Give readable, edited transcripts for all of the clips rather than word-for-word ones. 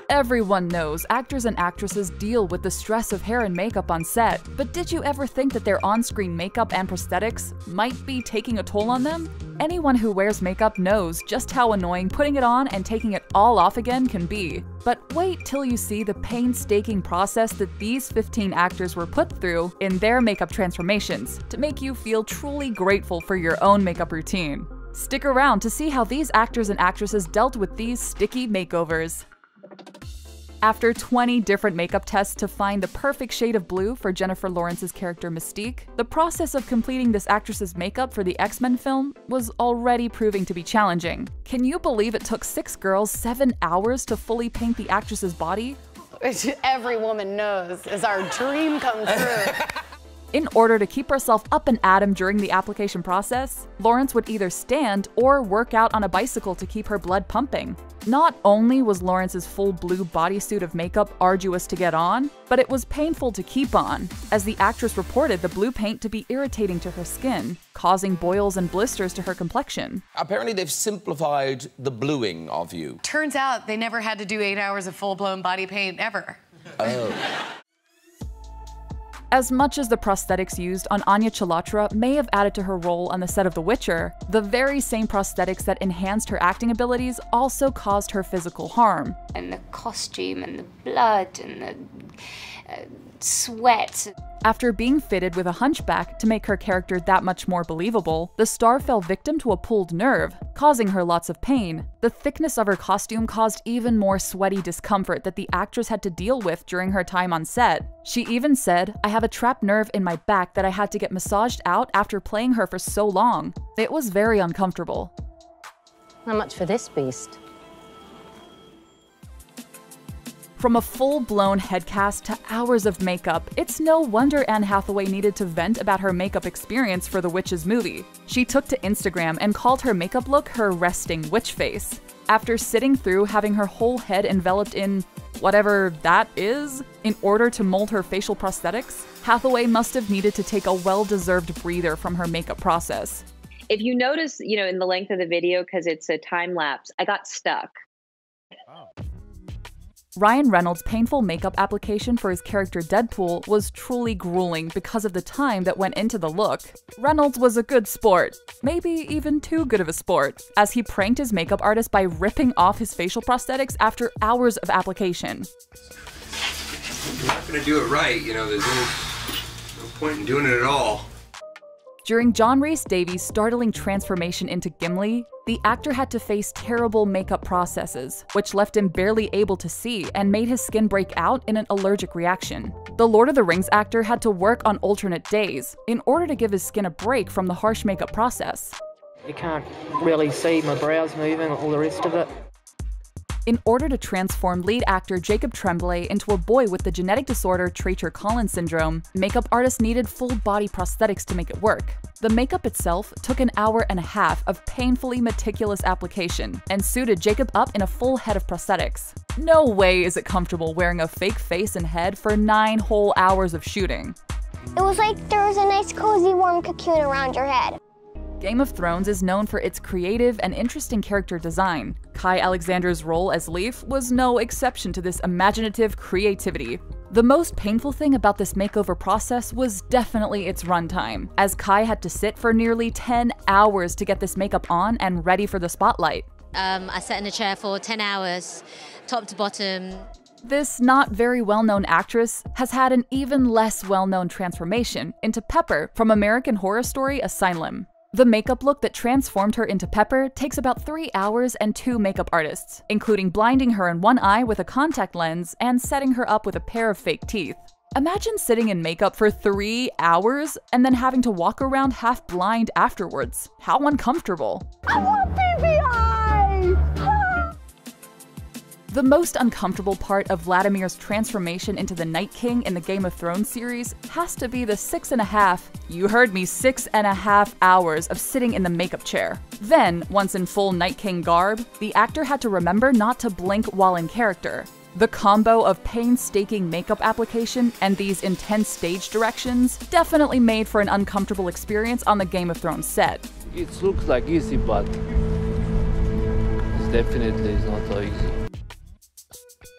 Everyone knows actors and actresses deal with the stress of hair and makeup on set, but did you ever think that their on-screen makeup and prosthetics might be taking a toll on them? Anyone who wears makeup knows just how annoying putting it on and taking it all off again can be. But wait till you see the painstaking process that these 15 actors were put through in their makeup transformations to make you feel truly grateful for your own makeup routine. Stick around to see how these actors and actresses dealt with these sticky makeovers. After 20 different makeup tests to find the perfect shade of blue for Jennifer Lawrence's character Mystique, the process of completing this actress's makeup for the X-Men film was already proving to be challenging. Can you believe it took 6 girls 7 hours to fully paint the actress's body? Which every woman knows is our dream come true. In order to keep herself up and at 'em during the application process, Lawrence would either stand or work out on a bicycle to keep her blood pumping. Not only was Lawrence's full blue bodysuit of makeup arduous to get on, but it was painful to keep on, as the actress reported the blue paint to be irritating to her skin, causing boils and blisters to her complexion. Apparently they've simplified the bluing of you. Turns out they never had to do 8 hours of full-blown body paint ever. Oh. As much as the prosthetics used on Anya Chalotra may have added to her role on the set of The Witcher, the very same prosthetics that enhanced her acting abilities also caused her physical harm. And the costume and the blood and the sweat. After being fitted with a hunchback to make her character that much more believable, the star fell victim to a pulled nerve, causing her lots of pain. The thickness of her costume caused even more sweaty discomfort that the actress had to deal with during her time on set. She even said, "I have a trapped nerve in my back that I had to get massaged out after playing her for so long." It was very uncomfortable. How much for this beast? From a full-blown head cast to hours of makeup, it's no wonder Anne Hathaway needed to vent about her makeup experience for the Witches movie. She took to Instagram and called her makeup look her resting witch face. After sitting through having her whole head enveloped in whatever that is, in order to mold her facial prosthetics, Hathaway must have needed to take a well-deserved breather from her makeup process. If you notice, in the length of the video, because it's a time lapse, I got stuck. Oh. Ryan Reynolds' painful makeup application for his character Deadpool was truly grueling because of the time that went into the look. Reynolds was a good sport, maybe even too good of a sport, as he pranked his makeup artist by ripping off his facial prosthetics after hours of application. You're not gonna do it right, there's no point in doing it at all. During John Rhys Davies' startling transformation into Gimli, the actor had to face terrible makeup processes, which left him barely able to see and made his skin break out in an allergic reaction. The Lord of the Rings actor had to work on alternate days in order to give his skin a break from the harsh makeup process. You can't really see my brows moving and all the rest of it. In order to transform lead actor Jacob Tremblay into a boy with the genetic disorder Treacher-Collins syndrome, makeup artists needed full-body prosthetics to make it work. The makeup itself took an hour and a half of painfully meticulous application and suited Jacob up in a full head of prosthetics. No way is it comfortable wearing a fake face and head for 9 whole hours of shooting. It was like there was a nice cozy warm cocoon around your head. Game of Thrones is known for its creative and interesting character design. Kai Alexander's role as Leaf was no exception to this imaginative creativity. The most painful thing about this makeover process was definitely its runtime, as Kai had to sit for nearly 10 hours to get this makeup on and ready for the spotlight. I sat in a chair for 10 hours, top to bottom. This not very well-known actress has had an even less well-known transformation into Pepper from American Horror Story Asylum. The makeup look that transformed her into Pepper takes about 3 hours and 2 makeup artists, including blinding her in one eye with a contact lens and setting her up with a pair of fake teeth. Imagine sitting in makeup for 3 hours and then having to walk around half blind afterwards. How uncomfortable. I want baby eyes! The most uncomfortable part of Vladimir's transformation into the Night King in the Game of Thrones series has to be the 6.5, you heard me, 6.5 hours of sitting in the makeup chair. Then, once in full Night King garb, the actor had to remember not to blink while in character. The combo of painstaking makeup application and these intense stage directions definitely made for an uncomfortable experience on the Game of Thrones set. It looks like easy, but definitely is not so easy.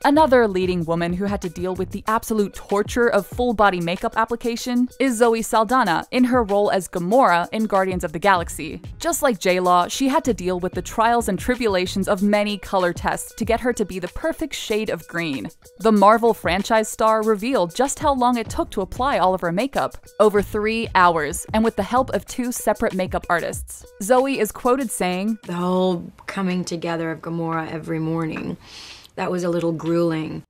Another leading woman who had to deal with the absolute torture of full-body makeup application is Zoe Saldana in her role as Gamora in Guardians of the Galaxy. Just like J-Law, she had to deal with the trials and tribulations of many color tests to get her to be the perfect shade of green. The Marvel franchise star revealed just how long it took to apply all of her makeup, over 3 hours, and with the help of 2 separate makeup artists. Zoe is quoted saying, "The whole coming together of Gamora every morning, that was a little grueling."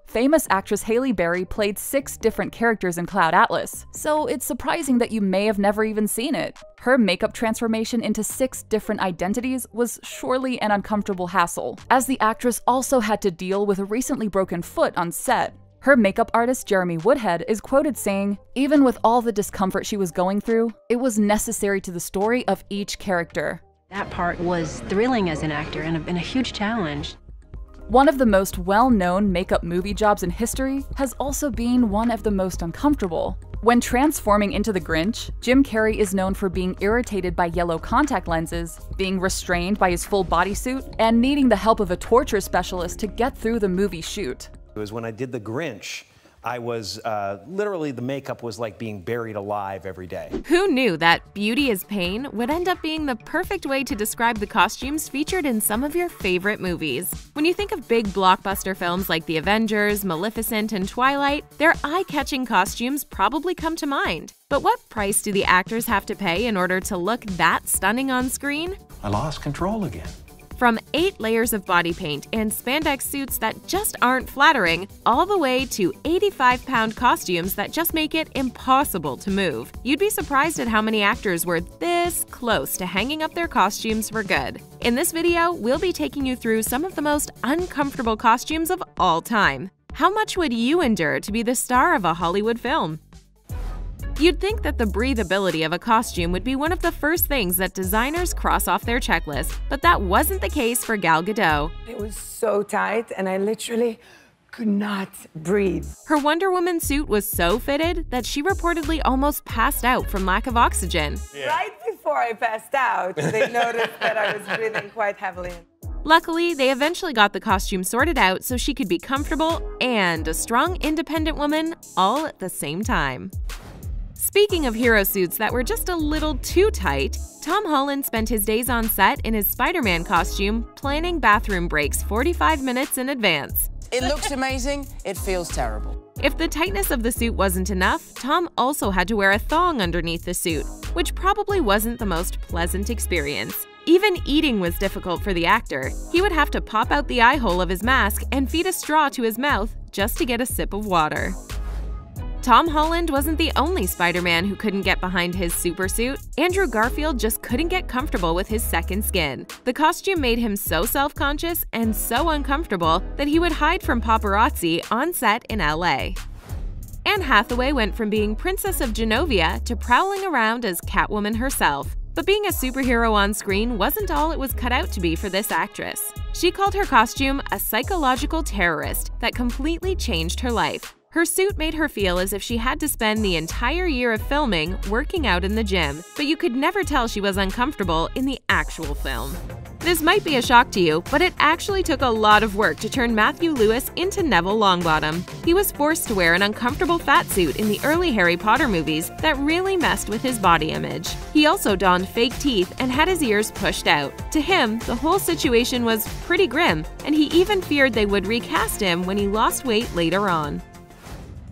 Famous actress Halle Berry played 6 different characters in Cloud Atlas, so it's surprising that you may have never even seen it. Her makeup transformation into 6 different identities was surely an uncomfortable hassle, as the actress also had to deal with a recently broken foot on set. Her makeup artist Jeremy Woodhead is quoted saying, "Even with all the discomfort she was going through, it was necessary to the story of each character." That part was thrilling as an actor and a huge challenge. One of the most well-known makeup movie jobs in history has also been one of the most uncomfortable. When transforming into the Grinch, Jim Carrey is known for being irritated by yellow contact lenses, being restrained by his full bodysuit, and needing the help of a torture specialist to get through the movie shoot. It was when I did the Grinch, I was literally, the makeup was like being buried alive every day. Who knew that beauty is pain would end up being the perfect way to describe the costumes featured in some of your favorite movies? When you think of big blockbuster films like The Avengers, Maleficent, and Twilight, their eye-catching costumes probably come to mind. But what price do the actors have to pay in order to look that stunning on screen? I lost control again. From 8 layers of body paint and spandex suits that just aren't flattering, all the way to 85-pound costumes that just make it impossible to move. You'd be surprised at how many actors were this close to hanging up their costumes for good. In this video, we'll be taking you through some of the most uncomfortable costumes of all time. How much would you endure to be the star of a Hollywood film? You'd think that the breathability of a costume would be one of the first things that designers cross off their checklist, but that wasn't the case for Gal Gadot. It was so tight, and I literally could not breathe. Her Wonder Woman suit was so fitted that she reportedly almost passed out from lack of oxygen. Yeah. Right before I passed out, they noticed that I was breathing quite heavily. Luckily, they eventually got the costume sorted out so she could be comfortable and a strong, independent woman all at the same time. Speaking of hero suits that were just a little too tight, Tom Holland spent his days on set in his Spider-Man costume planning bathroom breaks 45 minutes in advance. It looks amazing, it feels terrible. If the tightness of the suit wasn't enough, Tom also had to wear a thong underneath the suit, which probably wasn't the most pleasant experience. Even eating was difficult for the actor. He would have to pop out the eye hole of his mask and feed a straw to his mouth just to get a sip of water. Tom Holland wasn't the only Spider-Man who couldn't get behind his supersuit. Andrew Garfield just couldn't get comfortable with his second skin. The costume made him so self-conscious and so uncomfortable that he would hide from paparazzi on set in LA. Anne Hathaway went from being Princess of Genovia to prowling around as Catwoman herself. But being a superhero on screen wasn't all it was cut out to be for this actress. She called her costume a psychological terrorist that completely changed her life. Her suit made her feel as if she had to spend the entire year of filming working out in the gym, but you could never tell she was uncomfortable in the actual film. This might be a shock to you, but it actually took a lot of work to turn Matthew Lewis into Neville Longbottom. He was forced to wear an uncomfortable fat suit in the early Harry Potter movies that really messed with his body image. He also donned fake teeth and had his ears pushed out. To him, the whole situation was pretty grim, and he even feared they would recast him when he lost weight later on.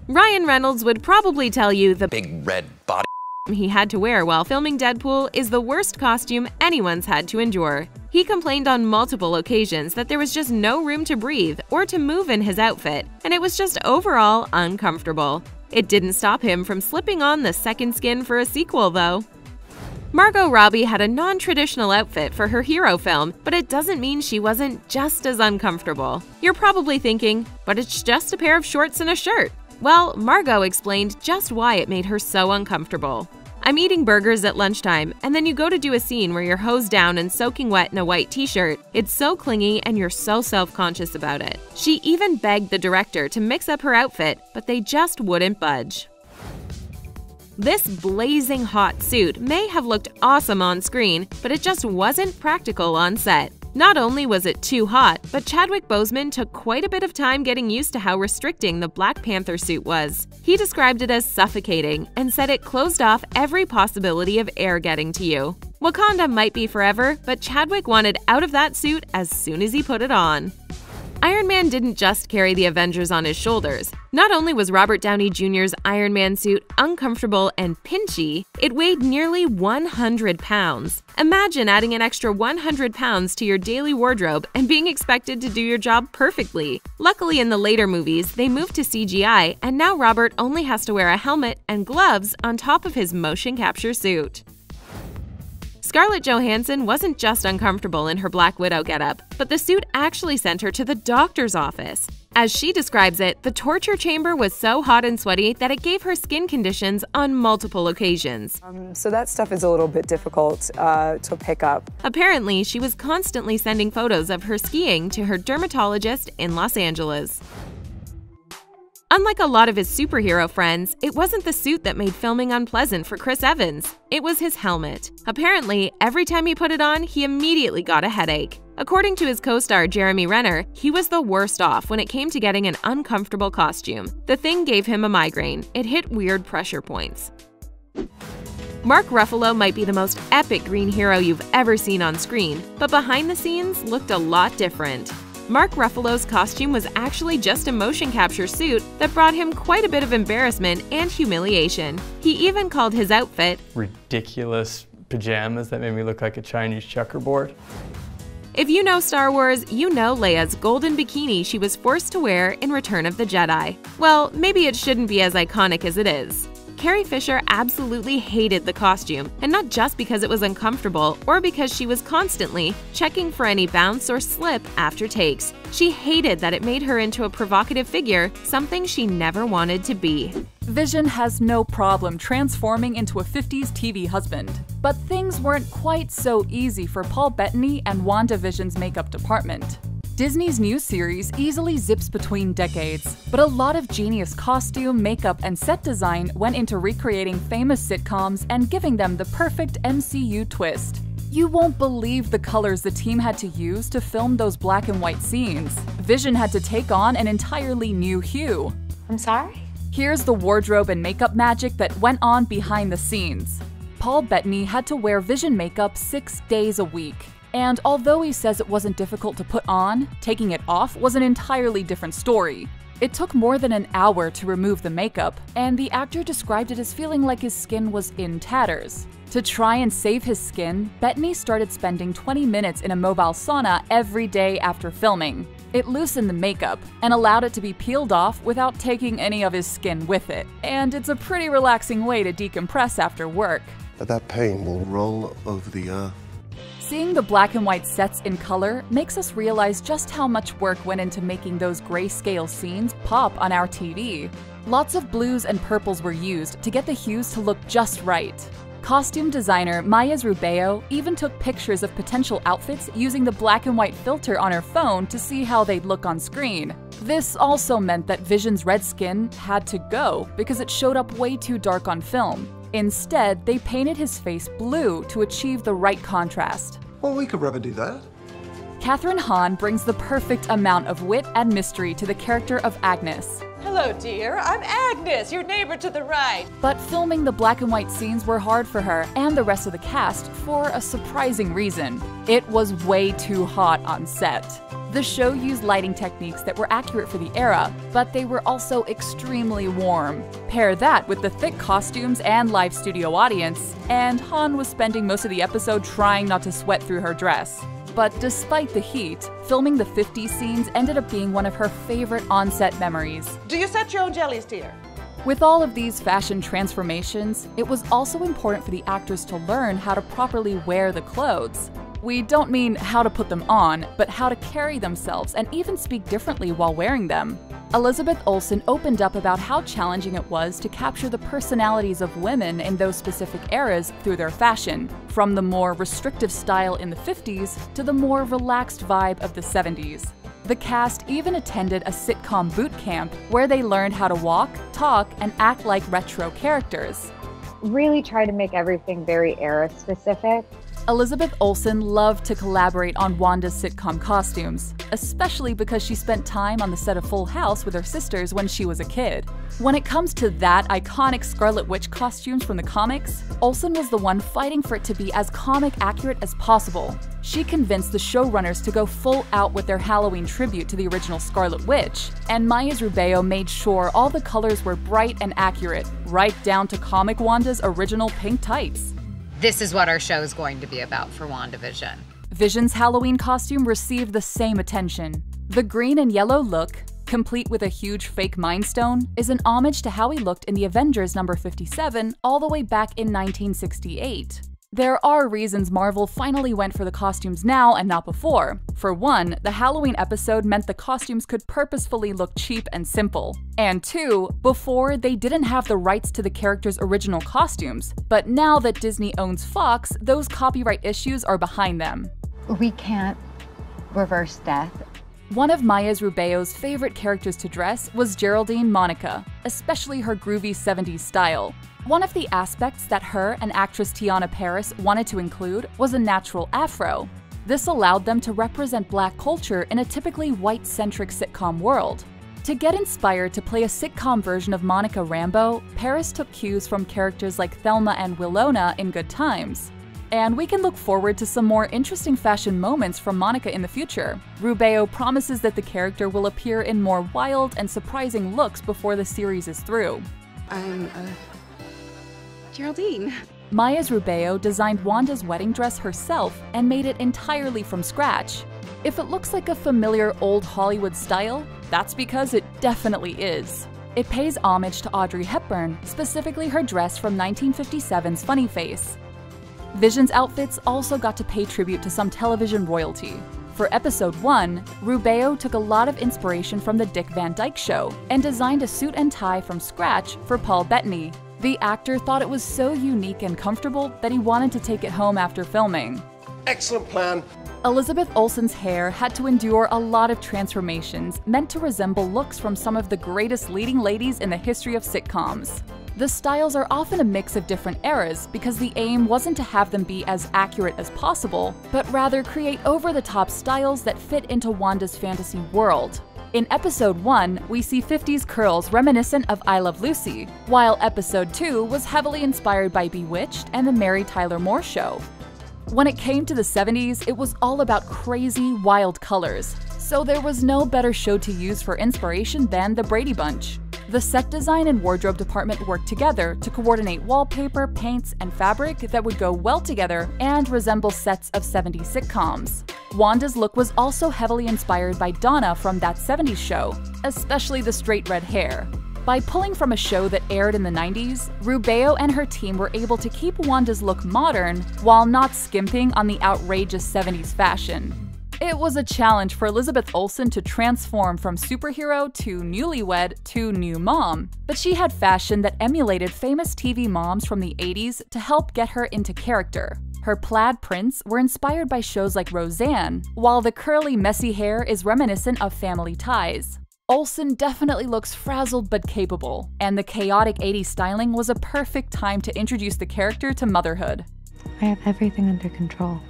Ryan Reynolds would probably tell you the big red body he had to wear while filming Deadpool is the worst costume anyone's had to endure. He complained on multiple occasions that there was just no room to breathe or to move in his outfit, and it was just overall uncomfortable. It didn't stop him from slipping on the second skin for a sequel, though. Margot Robbie had a non-traditional outfit for her hero film, but it doesn't mean she wasn't just as uncomfortable. You're probably thinking, but it's just a pair of shorts and a shirt. Well, Margot explained just why it made her so uncomfortable. I'm eating burgers at lunchtime, and then you go to do a scene where you're hosed down and soaking wet in a white t-shirt. It's so clingy and you're so self-conscious about it. She even begged the director to mix up her outfit, but they just wouldn't budge. This blazing hot suit may have looked awesome on screen, but it just wasn't practical on set. Not only was it too hot, but Chadwick Boseman took quite a bit of time getting used to how restricting the Black Panther suit was. He described it as suffocating and said it closed off every possibility of air getting to you. Wakanda might be forever, but Chadwick wanted out of that suit as soon as he put it on. Iron Man didn't just carry the Avengers on his shoulders. Not only was Robert Downey Jr.'s Iron Man suit uncomfortable and pinchy, it weighed nearly 100 pounds. Imagine adding an extra 100 pounds to your daily wardrobe and being expected to do your job perfectly. Luckily, in the later movies, they moved to CGI, and now Robert only has to wear a helmet and gloves on top of his motion capture suit. Scarlett Johansson wasn't just uncomfortable in her Black Widow getup, but the suit actually sent her to the doctor's office. As she describes it, the torture chamber was so hot and sweaty that it gave her skin conditions on multiple occasions. So that stuff is a little bit difficult to pick up. Apparently, she was constantly sending photos of her skiing to her dermatologist in Los Angeles. Unlike a lot of his superhero friends, it wasn't the suit that made filming unpleasant for Chris Evans. It was his helmet. Apparently, every time he put it on, he immediately got a headache. According to his co-star Jeremy Renner, he was the worst off when it came to getting an uncomfortable costume. The thing gave him a migraine. It hit weird pressure points. Mark Ruffalo might be the most epic green hero you've ever seen on screen, but behind the scenes looked a lot different. Mark Ruffalo's costume was actually just a motion capture suit that brought him quite a bit of embarrassment and humiliation. He even called his outfit ridiculous pajamas that made me look like a Chinese checkerboard. If you know Star Wars, you know Leia's golden bikini she was forced to wear in Return of the Jedi. Well, maybe it shouldn't be as iconic as it is. Carrie Fisher absolutely hated the costume, and not just because it was uncomfortable or because she was constantly checking for any bounce or slip after takes. She hated that it made her into a provocative figure, something she never wanted to be. Vision has no problem transforming into a 50s TV husband. But things weren't quite so easy for Paul Bettany and WandaVision's makeup department. Disney's new series easily zips between decades, but a lot of genius costume, makeup, and set design went into recreating famous sitcoms and giving them the perfect MCU twist. You won't believe the colors the team had to use to film those black and white scenes. Vision had to take on an entirely new hue. I'm sorry? Here's the wardrobe and makeup magic that went on behind the scenes. Paul Bettany had to wear Vision makeup 6 days a week. And although he says it wasn't difficult to put on, taking it off was an entirely different story. It took more than an hour to remove the makeup, and the actor described it as feeling like his skin was in tatters. To try and save his skin, Bettany started spending 20 minutes in a mobile sauna every day after filming. It loosened the makeup and allowed it to be peeled off without taking any of his skin with it, and it's a pretty relaxing way to decompress after work. That pain will roll over the earth. Seeing the black and white sets in color makes us realize just how much work went into making those grayscale scenes pop on our TV. Lots of blues and purples were used to get the hues to look just right. Costume designer Maya Rubeo even took pictures of potential outfits using the black and white filter on her phone to see how they'd look on screen. This also meant that Vision's red skin had to go because it showed up way too dark on film. Instead, they painted his face blue to achieve the right contrast. Well, we could rather do that. Kathryn Hahn brings the perfect amount of wit and mystery to the character of Agnes. Hello, dear. I'm Agnes, your neighbor to the right. But filming the black and white scenes were hard for her and the rest of the cast for a surprising reason. It was way too hot on set. The show used lighting techniques that were accurate for the era, but they were also extremely warm. Pair that with the thick costumes and live studio audience, and Hahn was spending most of the episode trying not to sweat through her dress. But despite the heat, filming the 50s scenes ended up being one of her favorite on-set memories. Do you set your own jellies, dear? With all of these fashion transformations, it was also important for the actors to learn how to properly wear the clothes. We don't mean how to put them on, but how to carry themselves and even speak differently while wearing them. Elizabeth Olsen opened up about how challenging it was to capture the personalities of women in those specific eras through their fashion, from the more restrictive style in the 50s to the more relaxed vibe of the 70s. The cast even attended a sitcom boot camp where they learned how to walk, talk, and act like retro characters. Really try to make everything very era specific. Elizabeth Olsen loved to collaborate on Wanda's sitcom costumes, especially because she spent time on the set of Full House with her sisters when she was a kid. When it comes to that iconic Scarlet Witch costumes from the comics, Olsen was the one fighting for it to be as comic accurate as possible. She convinced the showrunners to go full out with their Halloween tribute to the original Scarlet Witch, and Maya Rubeo made sure all the colors were bright and accurate, right down to comic Wanda's original pink tights. This is what our show is going to be about for WandaVision. Vision's Halloween costume received the same attention. The green and yellow look, complete with a huge fake Mind Stone, is an homage to how he looked in the Avengers number 57 all the way back in 1968. There are reasons Marvel finally went for the costumes now and not before. For one, the Halloween episode meant the costumes could purposefully look cheap and simple. And two, before they didn't have the rights to the characters' original costumes, but now that Disney owns Fox, those copyright issues are behind them. We can't reverse death. One of Maya Rubeo's favorite characters to dress was Geraldine Monica, especially her groovy 70s style. One of the aspects that her and actress Tiana Paris wanted to include was a natural afro. This allowed them to represent Black culture in a typically white-centric sitcom world. To get inspired to play a sitcom version of Monica Rambeau, Paris took cues from characters like Thelma and Willona in Good Times. And we can look forward to some more interesting fashion moments from Monica in the future. Rubeo promises that the character will appear in more wild and surprising looks before the series is through. I'm Geraldine. Maya Rubeo designed Wanda's wedding dress herself and made it entirely from scratch. If it looks like a familiar old Hollywood style, that's because it definitely is. It pays homage to Audrey Hepburn, specifically her dress from 1957's Funny Face. Vision's outfits also got to pay tribute to some television royalty. For episode 1, Rubeo took a lot of inspiration from The Dick Van Dyke Show and designed a suit and tie from scratch for Paul Bettany. The actor thought it was so unique and comfortable that he wanted to take it home after filming. Excellent plan. Elizabeth Olsen's hair had to endure a lot of transformations meant to resemble looks from some of the greatest leading ladies in the history of sitcoms. The styles are often a mix of different eras because the aim wasn't to have them be as accurate as possible, but rather create over-the-top styles that fit into Wanda's fantasy world. In episode 1, we see 50s curls reminiscent of I Love Lucy, while episode 2 was heavily inspired by Bewitched and the Mary Tyler Moore Show. When it came to the 70s, it was all about crazy, wild colors, so there was no better show to use for inspiration than The Brady Bunch. The set design and wardrobe department worked together to coordinate wallpaper, paints, and fabric that would go well together and resemble sets of 70s sitcoms. Wanda's look was also heavily inspired by Donna from That 70s Show, especially the straight red hair. By pulling from a show that aired in the 90s, Rubeo and her team were able to keep Wanda's look modern while not skimping on the outrageous 70s fashion. It was a challenge for Elizabeth Olsen to transform from superhero to newlywed to new mom, but she had fashion that emulated famous TV moms from the 80s to help get her into character. Her plaid prints were inspired by shows like Roseanne, while the curly, messy hair is reminiscent of Family Ties. Olsen definitely looks frazzled but capable, and the chaotic 80s styling was a perfect time to introduce the character to motherhood. I have everything under control.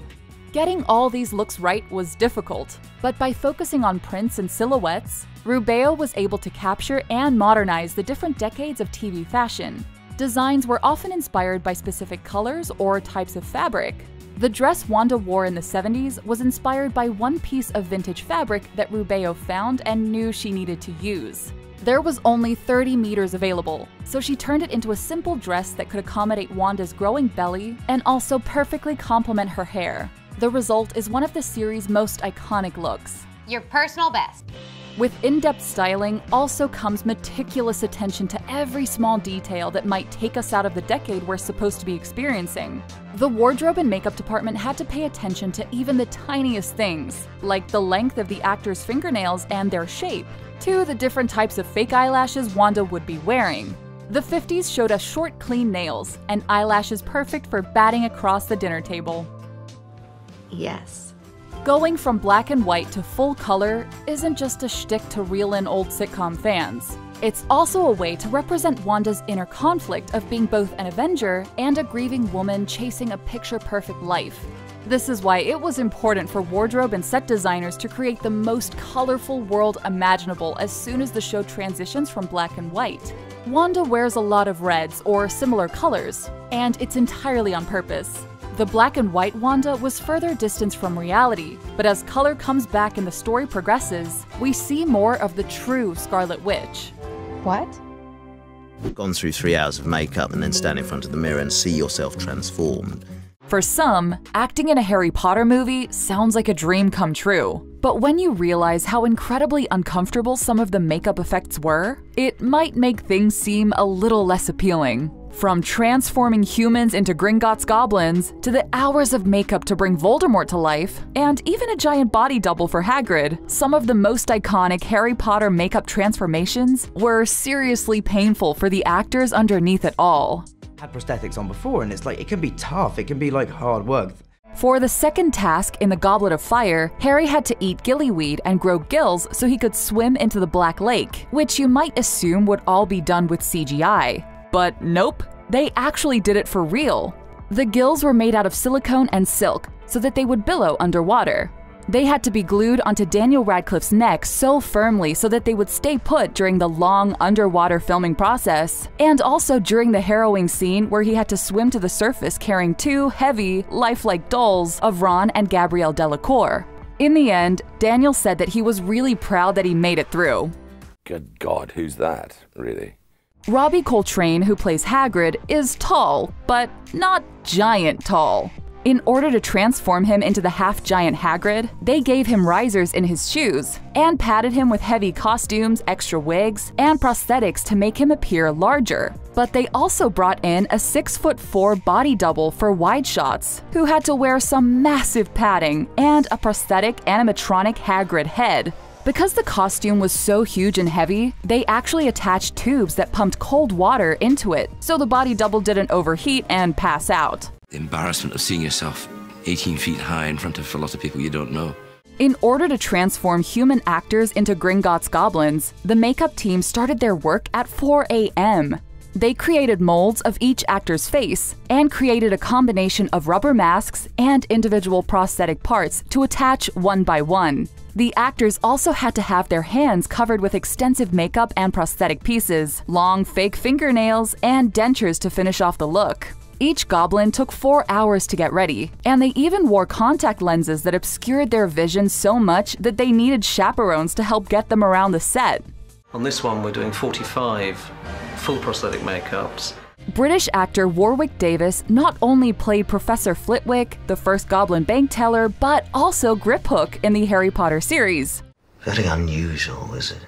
Getting all these looks right was difficult, but by focusing on prints and silhouettes, Rubeo was able to capture and modernize the different decades of TV fashion. Designs were often inspired by specific colors or types of fabric. The dress Wanda wore in the 70s was inspired by one piece of vintage fabric that Rubeo found and knew she needed to use. There was only 30 meters available, so she turned it into a simple dress that could accommodate Wanda's growing belly and also perfectly complement her hair. The result is one of the series' most iconic looks. Your personal best. With in-depth styling also comes meticulous attention to every small detail that might take us out of the decade we're supposed to be experiencing. The wardrobe and makeup department had to pay attention to even the tiniest things, like the length of the actors' fingernails and their shape, to the different types of fake eyelashes Wanda would be wearing. The 50s showed us short, clean nails and eyelashes perfect for batting across the dinner table. Yes. Going from black and white to full color isn't just a shtick to reel in old sitcom fans. It's also a way to represent Wanda's inner conflict of being both an Avenger and a grieving woman chasing a picture-perfect life. This is why it was important for wardrobe and set designers to create the most colorful world imaginable as soon as the show transitions from black and white. Wanda wears a lot of reds or similar colors, and it's entirely on purpose. The black and white Wanda was further distanced from reality, but as color comes back and the story progresses, we see more of the true Scarlet Witch. What? Gone through 3 hours of makeup and then stand in front of the mirror and see yourself transformed. For some, acting in a Harry Potter movie sounds like a dream come true. But when you realize how incredibly uncomfortable some of the makeup effects were, it might make things seem a little less appealing. From transforming humans into Gringotts goblins, to the hours of makeup to bring Voldemort to life, and even a giant body double for Hagrid, some of the most iconic Harry Potter makeup transformations were seriously painful for the actors underneath it all. Had prosthetics on before, and it's like, it can be tough, it can be like hard work. For the second task in the Goblet of Fire, Harry had to eat gillyweed and grow gills so he could swim into the Black Lake, which you might assume would all be done with CGI. But nope, they actually did it for real. The gills were made out of silicone and silk so that they would billow underwater. They had to be glued onto Daniel Radcliffe's neck so firmly so that they would stay put during the long underwater filming process, and also during the harrowing scene where he had to swim to the surface carrying 2 heavy, lifelike dolls of Ron and Gabrielle Delacour. In the end, Daniel said that he was really proud that he made it through. Good God, who's that, really? Robbie Coltrane, who plays Hagrid, is tall, but not giant tall. In order to transform him into the half-giant Hagrid, they gave him risers in his shoes and padded him with heavy costumes, extra wigs, and prosthetics to make him appear larger. But they also brought in a 6'4" body double for wide shots, who had to wear some massive padding and a prosthetic animatronic Hagrid head. Because the costume was so huge and heavy, they actually attached tubes that pumped cold water into it, so the body double didn't overheat and pass out. The embarrassment of seeing yourself 18 feet high in front of a lot of people you don't know. In order to transform human actors into Gringotts goblins, the makeup team started their work at 4 a.m. They created molds of each actor's face and created a combination of rubber masks and individual prosthetic parts to attach one by one. The actors also had to have their hands covered with extensive makeup and prosthetic pieces, long fake fingernails, and dentures to finish off the look. Each goblin took 4 hours to get ready, and they even wore contact lenses that obscured their vision so much that they needed chaperones to help get them around the set. On this one, we're doing 45 full prosthetic makeups. British actor Warwick Davis not only played Professor Flitwick, the first goblin bank teller, but also Griphook in the Harry Potter series. Very unusual, is it?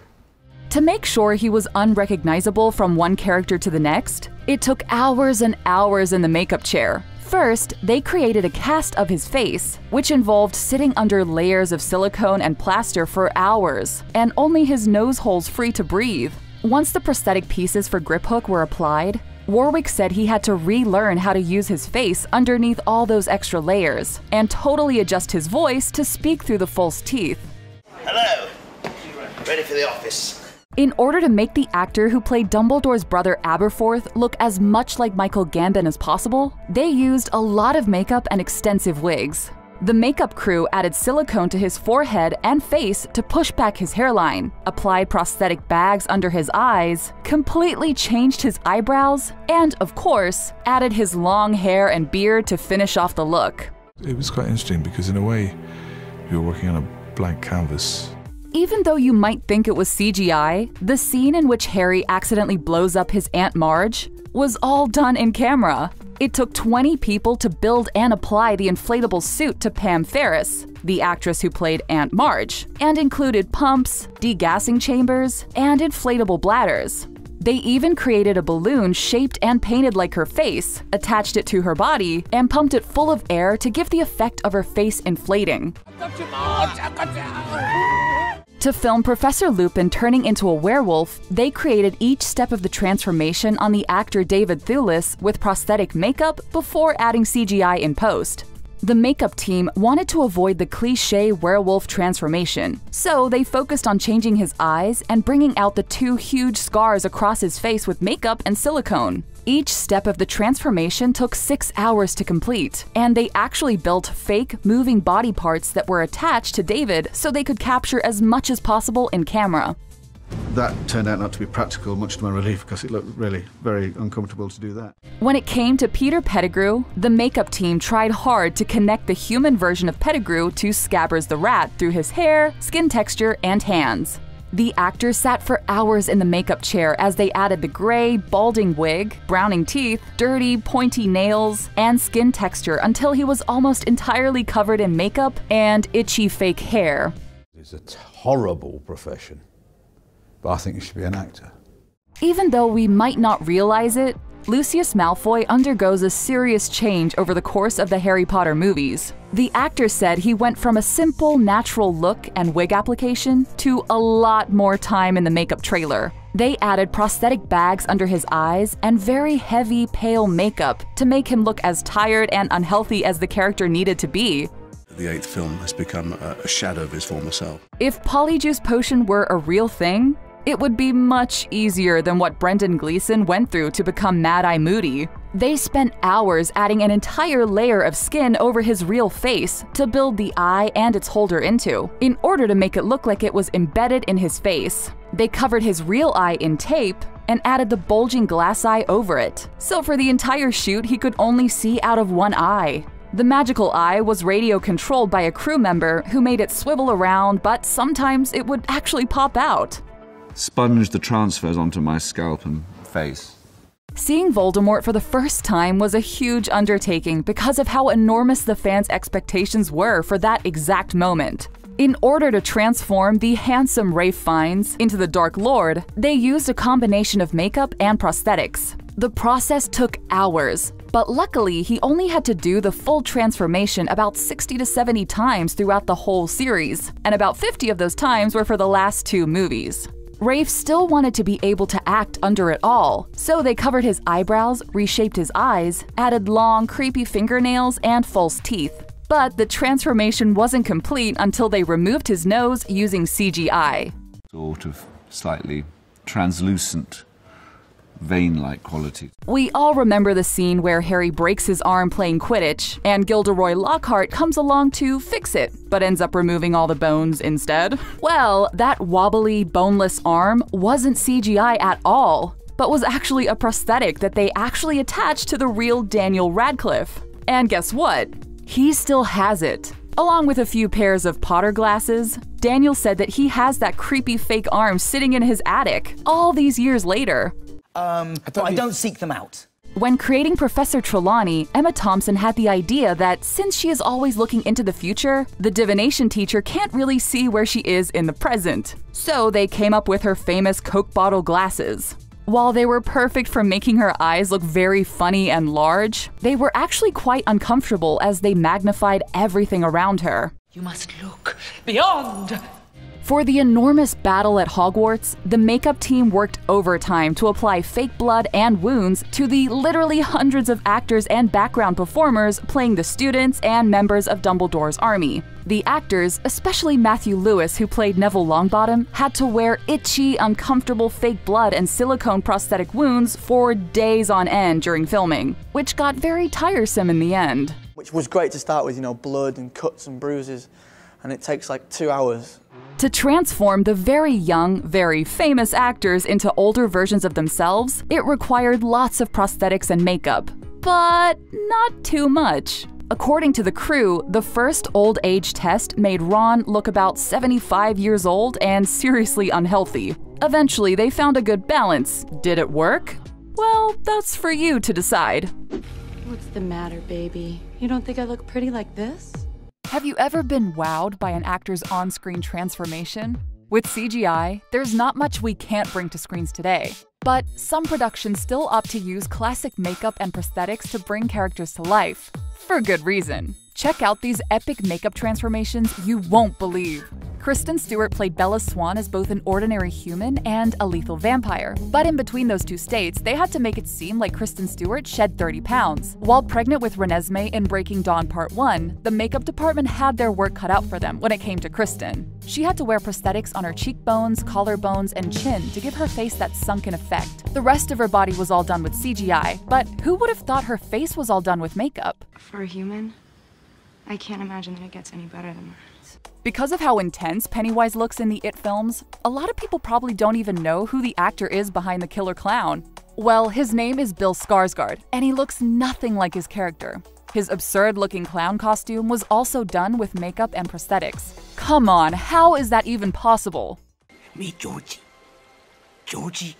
To make sure he was unrecognizable from one character to the next, it took hours and hours in the makeup chair. First, they created a cast of his face, which involved sitting under layers of silicone and plaster for hours, and only his nose holes free to breathe. Once the prosthetic pieces for Griphook were applied, Warwick said he had to relearn how to use his face underneath all those extra layers, and totally adjust his voice to speak through the false teeth. Hello. Ready for the office. In order to make the actor who played Dumbledore's brother Aberforth look as much like Michael Gambon as possible, they used a lot of makeup and extensive wigs. The makeup crew added silicone to his forehead and face to push back his hairline, applied prosthetic bags under his eyes, completely changed his eyebrows, and, of course, added his long hair and beard to finish off the look. It was quite interesting because, in a way, you were working on a blank canvas. Even though you might think it was CGI, the scene in which Harry accidentally blows up his Aunt Marge was all done in camera. It took 20 people to build and apply the inflatable suit to Pam Ferris, the actress who played Aunt Marge, and included pumps, degassing chambers, and inflatable bladders. They even created a balloon shaped and painted like her face, attached it to her body, and pumped it full of air to give the effect of her face inflating. To film Professor Lupin turning into a werewolf, they created each step of the transformation on the actor David Thewlis with prosthetic makeup before adding CGI in post. The makeup team wanted to avoid the cliché werewolf transformation, so they focused on changing his eyes and bringing out the 2 huge scars across his face with makeup and silicone. Each step of the transformation took 6 hours to complete, and they actually built fake, moving body parts that were attached to David so they could capture as much as possible in camera. That turned out not to be practical, much to my relief, because it looked really very uncomfortable to do that. When it came to Peter Pettigrew, the makeup team tried hard to connect the human version of Pettigrew to Scabbers the rat through his hair, skin texture, and hands. The actor sat for hours in the makeup chair as they added the gray, balding wig, browning teeth, dirty, pointy nails, and skin texture until he was almost entirely covered in makeup and itchy fake hair. It's a horrible profession. But I think you should be an actor. Even though we might not realize it, Lucius Malfoy undergoes a serious change over the course of the Harry Potter movies. The actor said he went from a simple, natural look and wig application to a lot more time in the makeup trailer. They added prosthetic bags under his eyes and very heavy, pale makeup to make him look as tired and unhealthy as the character needed to be. The 8th film has become a shadow of his former self. If Polyjuice Potion were a real thing, it would be much easier than what Brendan Gleeson went through to become Mad-Eye Moody. They spent hours adding an entire layer of skin over his real face to build the eye and its holder into, in order to make it look like it was embedded in his face. They covered his real eye in tape and added the bulging glass eye over it, so for the entire shoot he could only see out of one eye. The magical eye was radio controlled by a crew member who made it swivel around, but sometimes it would actually pop out. Sponge the transfers onto my scalp and face. Seeing Voldemort for the first time was a huge undertaking because of how enormous the fans' expectations were for that exact moment. In order to transform the handsome Ralph Fiennes into the Dark Lord, they used a combination of makeup and prosthetics. The process took hours, but luckily he only had to do the full transformation about 60 to 70 times throughout the whole series, and about 50 of those times were for the last 2 movies. Rafe still wanted to be able to act under it all, so they covered his eyebrows, reshaped his eyes, added long, creepy fingernails, and false teeth. But the transformation wasn't complete until they removed his nose using CGI. Sort of slightly translucent, vein-like quality. We all remember the scene where Harry breaks his arm playing Quidditch, and Gilderoy Lockhart comes along to fix it, but ends up removing all the bones instead. Well, that wobbly, boneless arm wasn't CGI at all, but was actually a prosthetic that they actually attached to the real Daniel Radcliffe. And guess what? He still has it. Along with a few pairs of Potter glasses, Daniel said that he has that creepy fake arm sitting in his attic, all these years later. I don't seek them out. When creating Professor Trelawney, Emma Thompson had the idea that since she is always looking into the future, the divination teacher can't really see where she is in the present. So they came up with her famous Coke bottle glasses. While they were perfect for making her eyes look very funny and large, they were actually quite uncomfortable as they magnified everything around her. You must look beyond. For the enormous battle at Hogwarts, the makeup team worked overtime to apply fake blood and wounds to the literally hundreds of actors and background performers playing the students and members of Dumbledore's army. The actors, especially Matthew Lewis, who played Neville Longbottom, had to wear itchy, uncomfortable fake blood and silicone prosthetic wounds for days on end during filming, which got very tiresome in the end. Which was great to start with, you know, blood and cuts and bruises, and it takes like 2 hours. To transform the very young, very famous actors into older versions of themselves, it required lots of prosthetics and makeup, but not too much. According to the crew, the first old age test made Ron look about 75 years old and seriously unhealthy. Eventually, they found a good balance. Did it work? Well, that's for you to decide. What's the matter, baby? You don't think I look pretty like this? Have you ever been wowed by an actor's on-screen transformation? With CGI, there's not much we can't bring to screens today. But some productions still opt to use classic makeup and prosthetics to bring characters to life. For good reason. Check out these epic makeup transformations you won't believe. Kristen Stewart played Bella Swan as both an ordinary human and a lethal vampire. But in between those two states, they had to make it seem like Kristen Stewart shed 30 pounds. While pregnant with Renesmee in Breaking Dawn Part 1, the makeup department had their work cut out for them when it came to Kristen. She had to wear prosthetics on her cheekbones, collarbones, and chin to give her face that sunken effect. The rest of her body was all done with CGI, but who would have thought her face was all done with makeup? For a human, I can't imagine that it gets any better than that. Because of how intense Pennywise looks in the It films, a lot of people probably don't even know who the actor is behind the killer clown. Well, his name is Bill Skarsgård, and he looks nothing like his character. His absurd-looking clown costume was also done with makeup and prosthetics. Come on, how is that even possible? Meet Georgie. Georgie,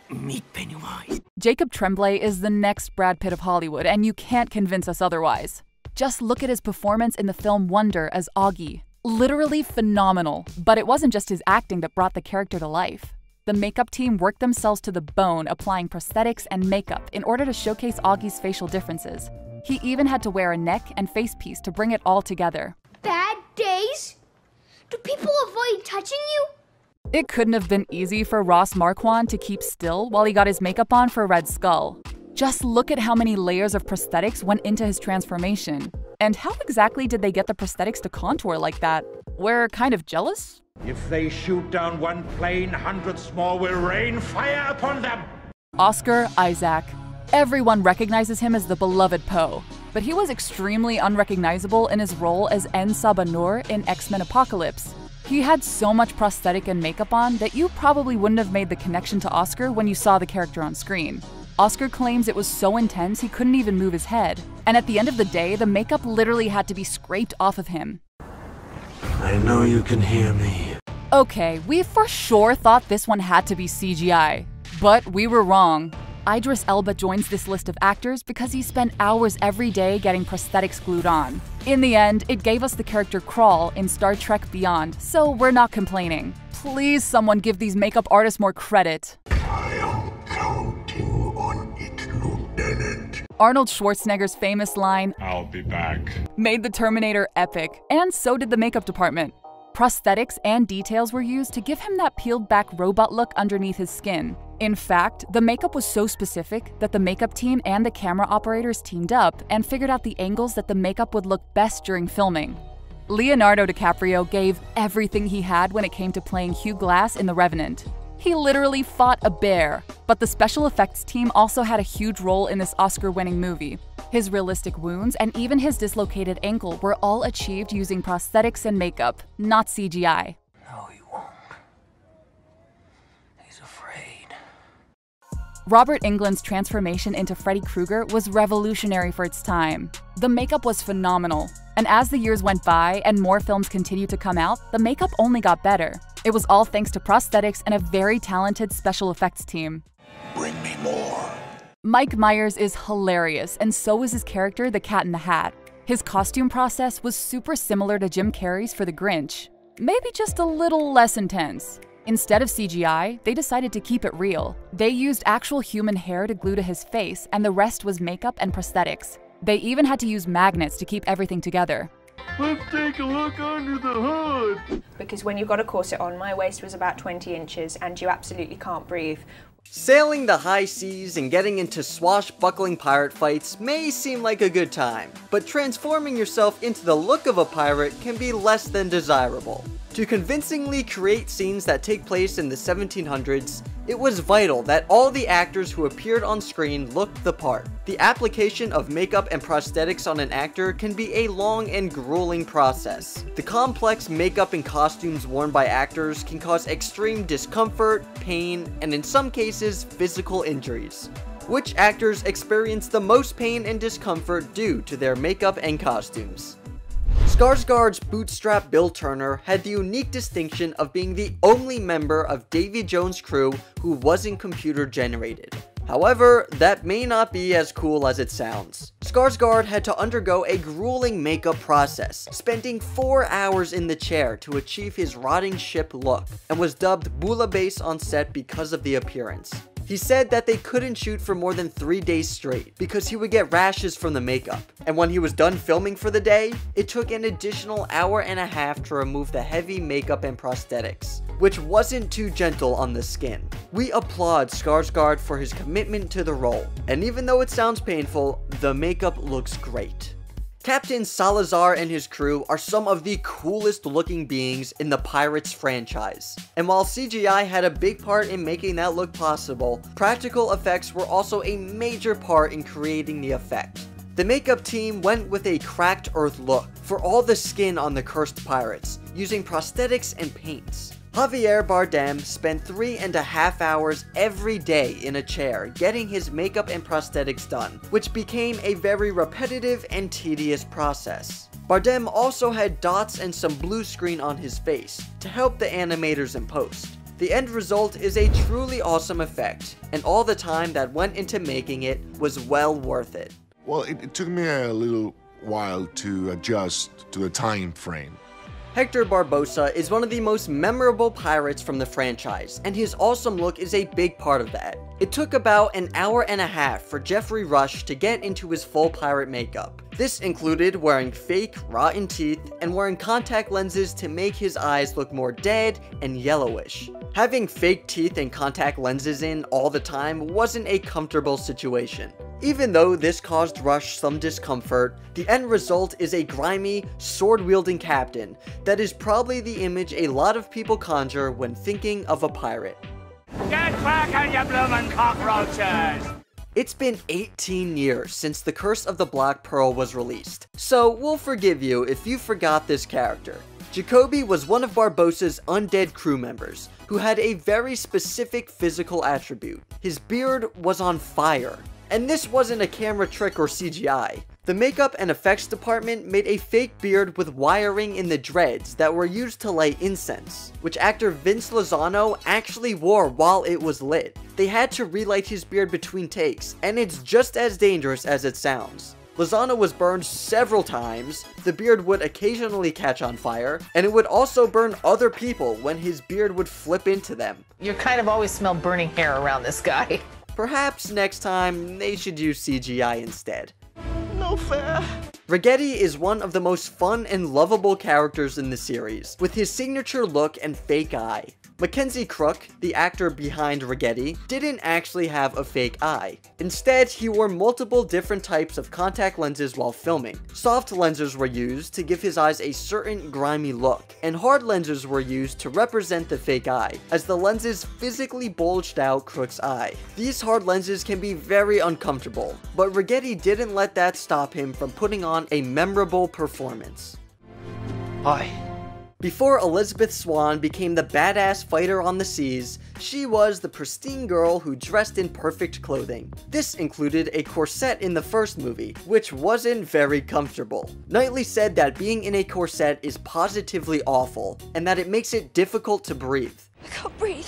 meet Pennywise. Jacob Tremblay is the next Brad Pitt of Hollywood, and you can't convince us otherwise. Just look at his performance in the film Wonder as Augie. Literally phenomenal, but it wasn't just his acting that brought the character to life. The makeup team worked themselves to the bone applying prosthetics and makeup in order to showcase Augie's facial differences. He even had to wear a neck and face piece to bring it all together. Bad days? Do people avoid touching you? It couldn't have been easy for Ross Marquand to keep still while he got his makeup on for Red Skull. Just look at how many layers of prosthetics went into his transformation. And how exactly did they get the prosthetics to contour like that? We're kind of jealous? If they shoot down one plane, hundreds more will rain fire upon them! Oscar Isaac. Everyone recognizes him as the beloved Poe, but he was extremely unrecognizable in his role as En-Sabah Nur in X-Men Apocalypse. He had so much prosthetic and makeup on that you probably wouldn't have made the connection to Oscar when you saw the character on screen. Oscar claims it was so intense he couldn't even move his head, and at the end of the day, the makeup literally had to be scraped off of him. I know you can hear me. Okay, we for sure thought this one had to be CGI, but we were wrong. Idris Elba joins this list of actors because he spent hours every day getting prosthetics glued on. In the end, it gave us the character Krall in Star Trek Beyond, so we're not complaining. Please someone give these makeup artists more credit. Arnold Schwarzenegger's famous line, "I'll be back," made the Terminator epic, and so did the makeup department. Prosthetics and details were used to give him that peeled-back robot look underneath his skin. In fact, the makeup was so specific that the makeup team and the camera operators teamed up and figured out the angles that the makeup would look best during filming. Leonardo DiCaprio gave everything he had when it came to playing Hugh Glass in The Revenant. He literally fought a bear, but the special effects team also had a huge role in this Oscar-winning movie. His realistic wounds and even his dislocated ankle were all achieved using prosthetics and makeup, not CGI. No, he won't. He's afraid. Robert Englund's transformation into Freddy Krueger was revolutionary for its time. The makeup was phenomenal, and as the years went by and more films continued to come out, the makeup only got better. It was all thanks to prosthetics and a very talented special effects team. Bring me more. Mike Myers is hilarious, and so is his character, the Cat in the Hat. His costume process was super similar to Jim Carrey's for The Grinch, maybe just a little less intense. Instead of CGI, they decided to keep it real. They used actual human hair to glue to his face, and the rest was makeup and prosthetics. They even had to use magnets to keep everything together. Let's take a look under the hood. Because when you've got a corset on, my waist was about 20 inches and you absolutely can't breathe. Sailing the high seas and getting into swashbuckling pirate fights may seem like a good time, but transforming yourself into the look of a pirate can be less than desirable. To convincingly create scenes that take place in the 1700s, it was vital that all the actors who appeared on screen looked the part. The application of makeup and prosthetics on an actor can be a long and grueling process. The complex makeup and costumes worn by actors can cause extreme discomfort, pain, and in some cases, physical injuries. Which actors experience the most pain and discomfort due to their makeup and costumes? Skarsgård's bootstrap Bill Turner had the unique distinction of being the only member of Davy Jones' crew who wasn't computer generated. However, that may not be as cool as it sounds. Skarsgård had to undergo a grueling makeup process, spending 4 hours in the chair to achieve his rotting ship look, and was dubbed Bouillabaisse on set because of the appearance. He said that they couldn't shoot for more than 3 days straight because he would get rashes from the makeup. And when he was done filming for the day, it took an additional hour and a half to remove the heavy makeup and prosthetics, which wasn't too gentle on the skin. We applaud Skarsgård for his commitment to the role, and even though it sounds painful, the makeup looks great. Captain Salazar and his crew are some of the coolest looking beings in the Pirates franchise. And while CGI had a big part in making that look possible, practical effects were also a major part in creating the effect. The makeup team went with a cracked earth look for all the skin on the cursed pirates, using prosthetics and paints. Javier Bardem spent 3.5 hours every day in a chair getting his makeup and prosthetics done, which became a very repetitive and tedious process. Bardem also had dots and some blue screen on his face to help the animators in post. The end result is a truly awesome effect, and all the time that went into making it was well worth it. Well, it took me a little while to adjust to the time frame. Hector Barbosa is one of the most memorable pirates from the franchise, and his awesome look is a big part of that. It took about an hour and a half for Jeffrey Rush to get into his full pirate makeup. This included wearing fake, rotten teeth and wearing contact lenses to make his eyes look more dead and yellowish. Having fake teeth and contact lenses in all the time wasn't a comfortable situation. Even though this caused Rush some discomfort, the end result is a grimy, sword-wielding captain that is probably the image a lot of people conjure when thinking of a pirate. Get back on your bloomin' cockroaches! It's been 18 years since The Curse of the Black Pearl was released, so we'll forgive you if you forgot this character. Jacoby was one of Barbosa's undead crew members, who had a very specific physical attribute. His beard was on fire. And this wasn't a camera trick or CGI. The makeup and effects department made a fake beard with wiring in the dreads that were used to light incense, which actor Vince Lozano actually wore while it was lit. They had to relight his beard between takes, and it's just as dangerous as it sounds. Lozano was burned several times, the beard would occasionally catch on fire, and it would also burn other people when his beard would flip into them. You kind of always smell burning hair around this guy. Perhaps next time they should use CGI instead. No fair. Ragetti is one of the most fun and lovable characters in the series, with his signature look and fake eye. Mackenzie Crook, the actor behind Ragetti, didn't actually have a fake eye. Instead, he wore multiple different types of contact lenses while filming. Soft lenses were used to give his eyes a certain grimy look, and hard lenses were used to represent the fake eye, as the lenses physically bulged out Crook's eye. These hard lenses can be very uncomfortable, but Ragetti didn't let that stop him from putting on a memorable performance. Hi. Before Elizabeth Swann became the badass fighter on the seas, she was the pristine girl who dressed in perfect clothing. This included a corset in the first movie, which wasn't very comfortable. Knightley said that being in a corset is positively awful, and that it makes it difficult to breathe. I can't breathe.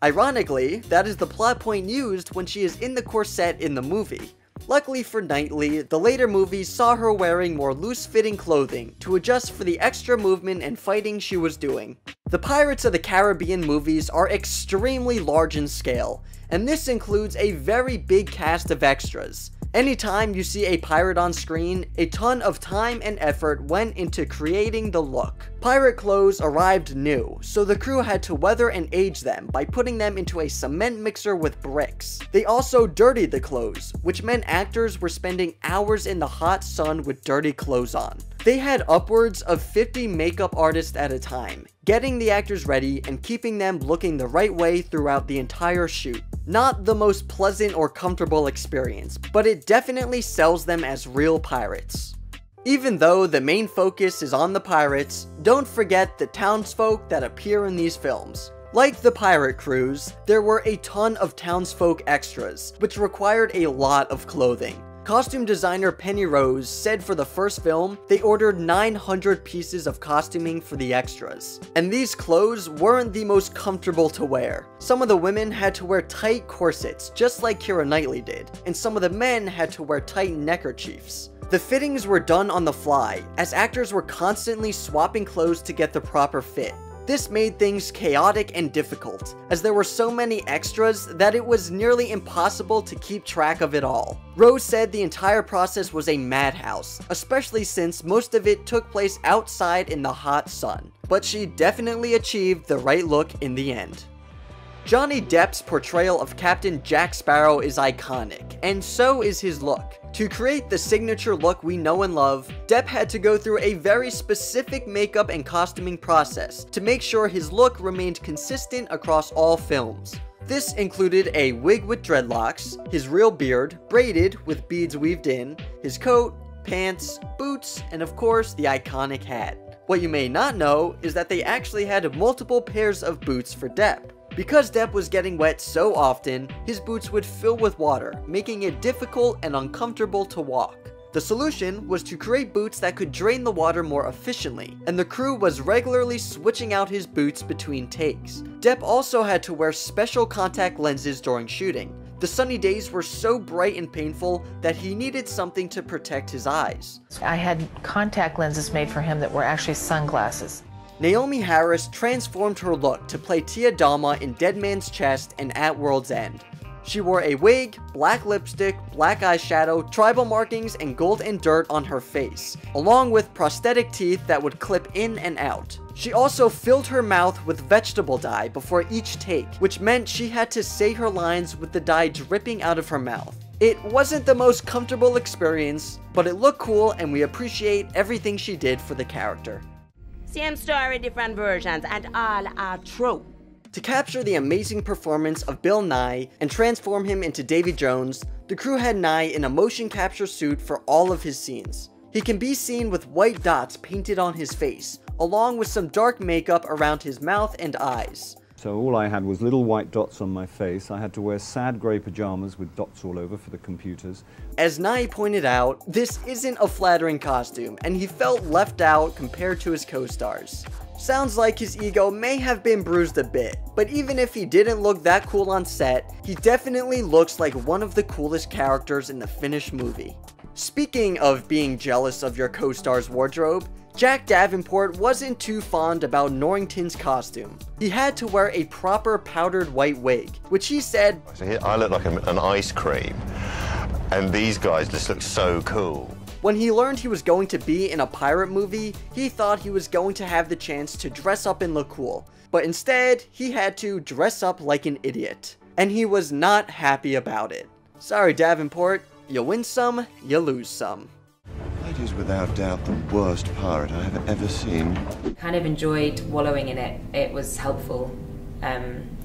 Ironically, that is the plot point used when she is in the corset in the movie. Luckily for Knightley, the later movies saw her wearing more loose-fitting clothing to adjust for the extra movement and fighting she was doing. The Pirates of the Caribbean movies are extremely large in scale, and this includes a very big cast of extras. Anytime you see a pirate on screen, a ton of time and effort went into creating the look. Pirate clothes arrived new, so the crew had to weather and age them by putting them into a cement mixer with bricks. They also dirtied the clothes, which meant actors were spending hours in the hot sun with dirty clothes on. They had upwards of 50 makeup artists at a time, getting the actors ready and keeping them looking the right way throughout the entire shoot. Not the most pleasant or comfortable experience, but it definitely sells them as real pirates. Even though the main focus is on the pirates, don't forget the townsfolk that appear in these films. Like the pirate crews, there were a ton of townsfolk extras, which required a lot of clothing. Costume designer Penny Rose said for the first film, they ordered 900 pieces of costuming for the extras. And these clothes weren't the most comfortable to wear. Some of the women had to wear tight corsets, just like Keira Knightley did, and some of the men had to wear tight neckerchiefs. The fittings were done on the fly, as actors were constantly swapping clothes to get the proper fit. This made things chaotic and difficult, as there were so many extras that it was nearly impossible to keep track of it all. Rose said the entire process was a madhouse, especially since most of it took place outside in the hot sun, but she definitely achieved the right look in the end. Johnny Depp's portrayal of Captain Jack Sparrow is iconic, and so is his look. To create the signature look we know and love, Depp had to go through a very specific makeup and costuming process to make sure his look remained consistent across all films. This included a wig with dreadlocks, his real beard, braided with beads weaved in, his coat, pants, boots, and of course the iconic hat. What you may not know is that they actually had multiple pairs of boots for Depp. Because Depp was getting wet so often, his boots would fill with water, making it difficult and uncomfortable to walk. The solution was to create boots that could drain the water more efficiently, and the crew was regularly switching out his boots between takes. Depp also had to wear special contact lenses during shooting. The sunny days were so bright and painful that he needed something to protect his eyes. I had contact lenses made for him that were actually sunglasses. Naomi Harris transformed her look to play Tia Dalma in Dead Man's Chest and At World's End. She wore a wig, black lipstick, black eyeshadow, tribal markings, and gold and dirt on her face, along with prosthetic teeth that would clip in and out. She also filled her mouth with vegetable dye before each take, which meant she had to say her lines with the dye dripping out of her mouth. It wasn't the most comfortable experience, but it looked cool and we appreciate everything she did for the character. Same story, different versions, and all are true. To capture the amazing performance of Bill Nye and transform him into Davy Jones, the crew had Nye in a motion capture suit for all of his scenes. He can be seen with white dots painted on his face, along with some dark makeup around his mouth and eyes. So all I had was little white dots on my face. I had to wear sad grey pajamas with dots all over for the computers. As Nye pointed out, this isn't a flattering costume, and he felt left out compared to his co-stars. Sounds like his ego may have been bruised a bit, but even if he didn't look that cool on set, he definitely looks like one of the coolest characters in the finished movie. Speaking of being jealous of your co-star's wardrobe, Jack Davenport wasn't too fond about Norrington's costume. He had to wear a proper powdered white wig, which he said, I look like an ice cream, and these guys just look so cool. When he learned he was going to be in a pirate movie, he thought he was going to have the chance to dress up and look cool, but instead, he had to dress up like an idiot. And he was not happy about it. Sorry, Davenport, you win some, you lose some. It is without doubt the worst pirate I have ever seen. Kind of enjoyed wallowing in it. It was helpful,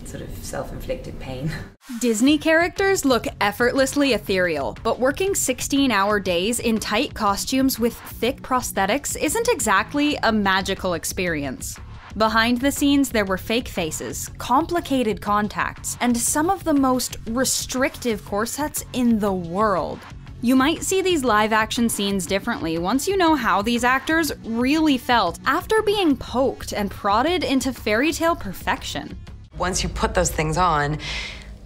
sort of self-inflicted pain. Disney characters look effortlessly ethereal, but working 16-hour days in tight costumes with thick prosthetics isn't exactly a magical experience. Behind the scenes, there were fake faces, complicated contacts, and some of the most restrictive corsets in the world. You might see these live-action scenes differently once you know how these actors really felt after being poked and prodded into fairy tale perfection. Once you put those things on,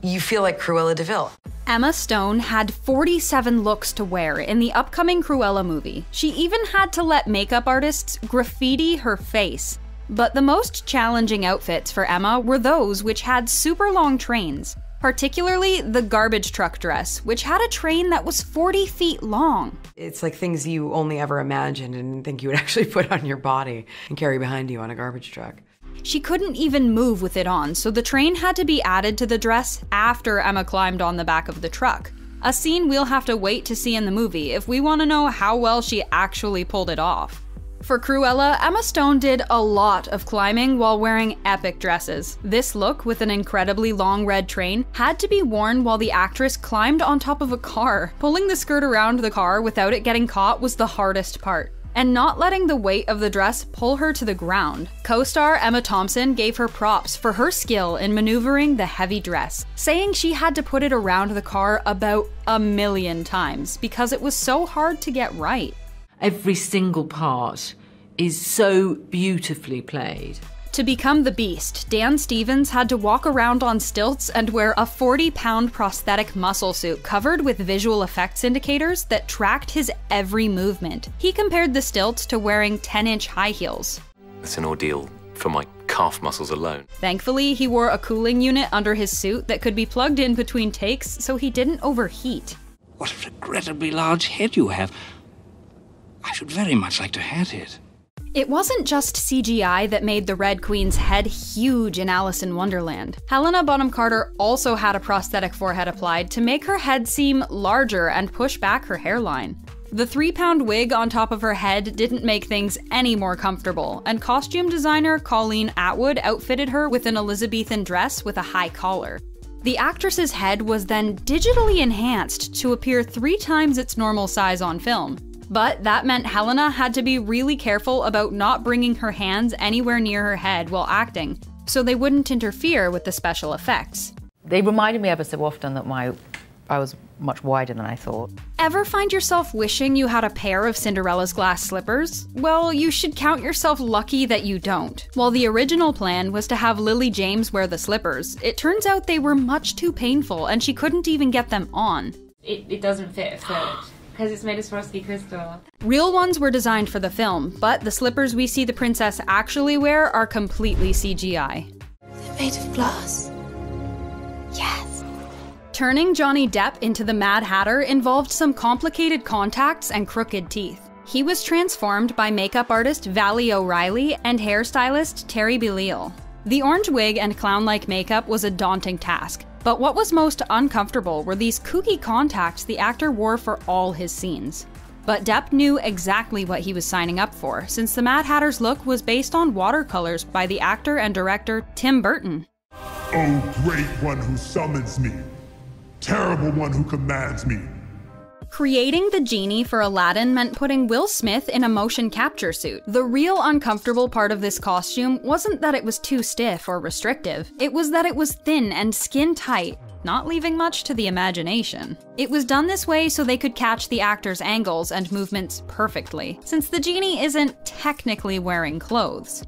you feel like Cruella de Vil. Emma Stone had 47 looks to wear in the upcoming Cruella movie. She even had to let makeup artists graffiti her face. But the most challenging outfits for Emma were those which had super long trains. Particularly the garbage truck dress, which had a train that was 40 feet long. It's like things you only ever imagined and think you would actually put on your body and carry behind you on a garbage truck. She couldn't even move with it on, so the train had to be added to the dress after Emma climbed on the back of the truck. A scene we'll have to wait to see in the movie if we want to know how well she actually pulled it off. For Cruella, Emma Stone did a lot of climbing while wearing epic dresses. This look, with an incredibly long red train, had to be worn while the actress climbed on top of a car. Pulling the skirt around the car without it getting caught was the hardest part, and not letting the weight of the dress pull her to the ground. Co-star Emma Thompson gave her props for her skill in maneuvering the heavy dress, saying she had to put it around the car about 1,000,000 times because it was so hard to get right. Every single part is so beautifully played. To become the Beast, Dan Stevens had to walk around on stilts and wear a 40-pound prosthetic muscle suit covered with visual effects indicators that tracked his every movement. He compared the stilts to wearing 10-inch high heels. It's an ordeal for my calf muscles alone. Thankfully, he wore a cooling unit under his suit that could be plugged in between takes so he didn't overheat. What a regrettably large head you have. I should very much like to have it. It wasn't just CGI that made the Red Queen's head huge in Alice in Wonderland. Helena Bonham Carter also had a prosthetic forehead applied to make her head seem larger and push back her hairline. The 3-pound wig on top of her head didn't make things any more comfortable, and costume designer Colleen Atwood outfitted her with an Elizabethan dress with a high collar. The actress's head was then digitally enhanced to appear 3 times its normal size on film. But that meant Helena had to be really careful about not bringing her hands anywhere near her head while acting, so they wouldn't interfere with the special effects. They reminded me ever so often that I was much wider than I thought. Ever find yourself wishing you had a pair of Cinderella's glass slippers? Well, you should count yourself lucky that you don't. While the original plan was to have Lily James wear the slippers, it turns out they were much too painful and she couldn't even get them on. It doesn't fit a foot. Because it's made of Swarovski crystal. Real ones were designed for the film, but the slippers we see the princess actually wear are completely CGI. They're made of glass. Yes. Turning Johnny Depp into the Mad Hatter involved some complicated contacts and crooked teeth. He was transformed by makeup artist Valley O'Reilly and hairstylist Terry Belial. The orange wig and clown-like makeup was a daunting task. But what was most uncomfortable were these kooky contacts the actor wore for all his scenes. But Depp knew exactly what he was signing up for, since the Mad Hatter's look was based on watercolors by the actor and director Tim Burton. Oh, great one who summons me, terrible one who commands me. Creating the genie for Aladdin meant putting Will Smith in a motion capture suit. The real uncomfortable part of this costume wasn't that it was too stiff or restrictive, it was that it was thin and skin tight, not leaving much to the imagination. It was done this way so they could catch the actor's angles and movements perfectly, since the genie isn't technically wearing clothes.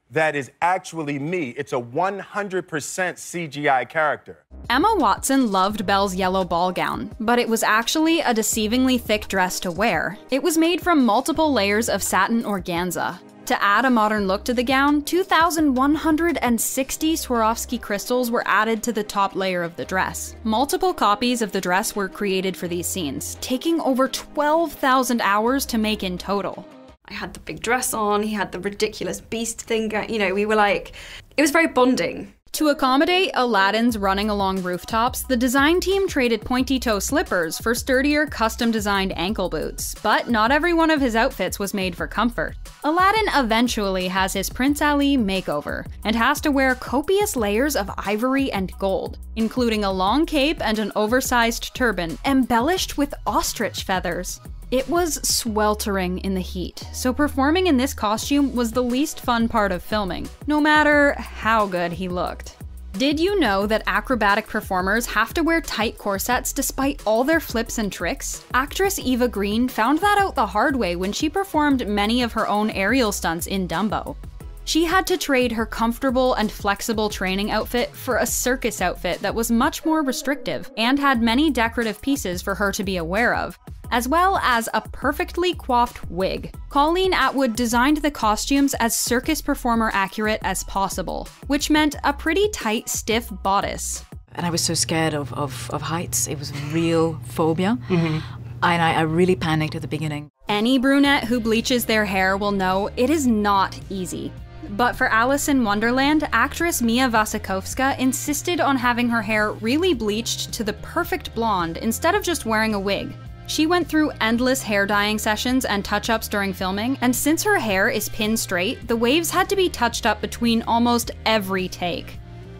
That is actually me. It's a 100% CGI character. Emma Watson loved Belle's yellow ball gown, but it was actually a deceivingly thick dress to wear. It was made from multiple layers of satin organza. To add a modern look to the gown, 2,160 Swarovski crystals were added to the top layer of the dress. Multiple copies of the dress were created for these scenes, taking over 12,000 hours to make in total. I had the big dress on, he had the ridiculous beast thing going, you know, we were like, it was very bonding. To accommodate Aladdin's running along rooftops, the design team traded pointy-toe slippers for sturdier, custom-designed ankle boots, but not every one of his outfits was made for comfort. Aladdin eventually has his Prince Ali makeover, and has to wear copious layers of ivory and gold, including a long cape and an oversized turban, embellished with ostrich feathers. It was sweltering in the heat, so performing in this costume was the least fun part of filming, no matter how good he looked. Did you know that acrobatic performers have to wear tight corsets despite all their flips and tricks? Actress Eva Green found that out the hard way when she performed many of her own aerial stunts in Dumbo. She had to trade her comfortable and flexible training outfit for a circus outfit that was much more restrictive and had many decorative pieces for her to be aware of, as well as a perfectly coiffed wig. Colleen Atwood designed the costumes as circus performer accurate as possible, which meant a pretty tight, stiff bodice. And I was so scared of heights. It was a real phobia. And I really panicked at the beginning. Any brunette who bleaches their hair will know it is not easy. But for Alice in Wonderland, actress Mia Wasikowska insisted on having her hair really bleached to the perfect blonde instead of just wearing a wig. She went through endless hair dyeing sessions and touch-ups during filming, and since her hair is pin straight, the waves had to be touched up between almost every take.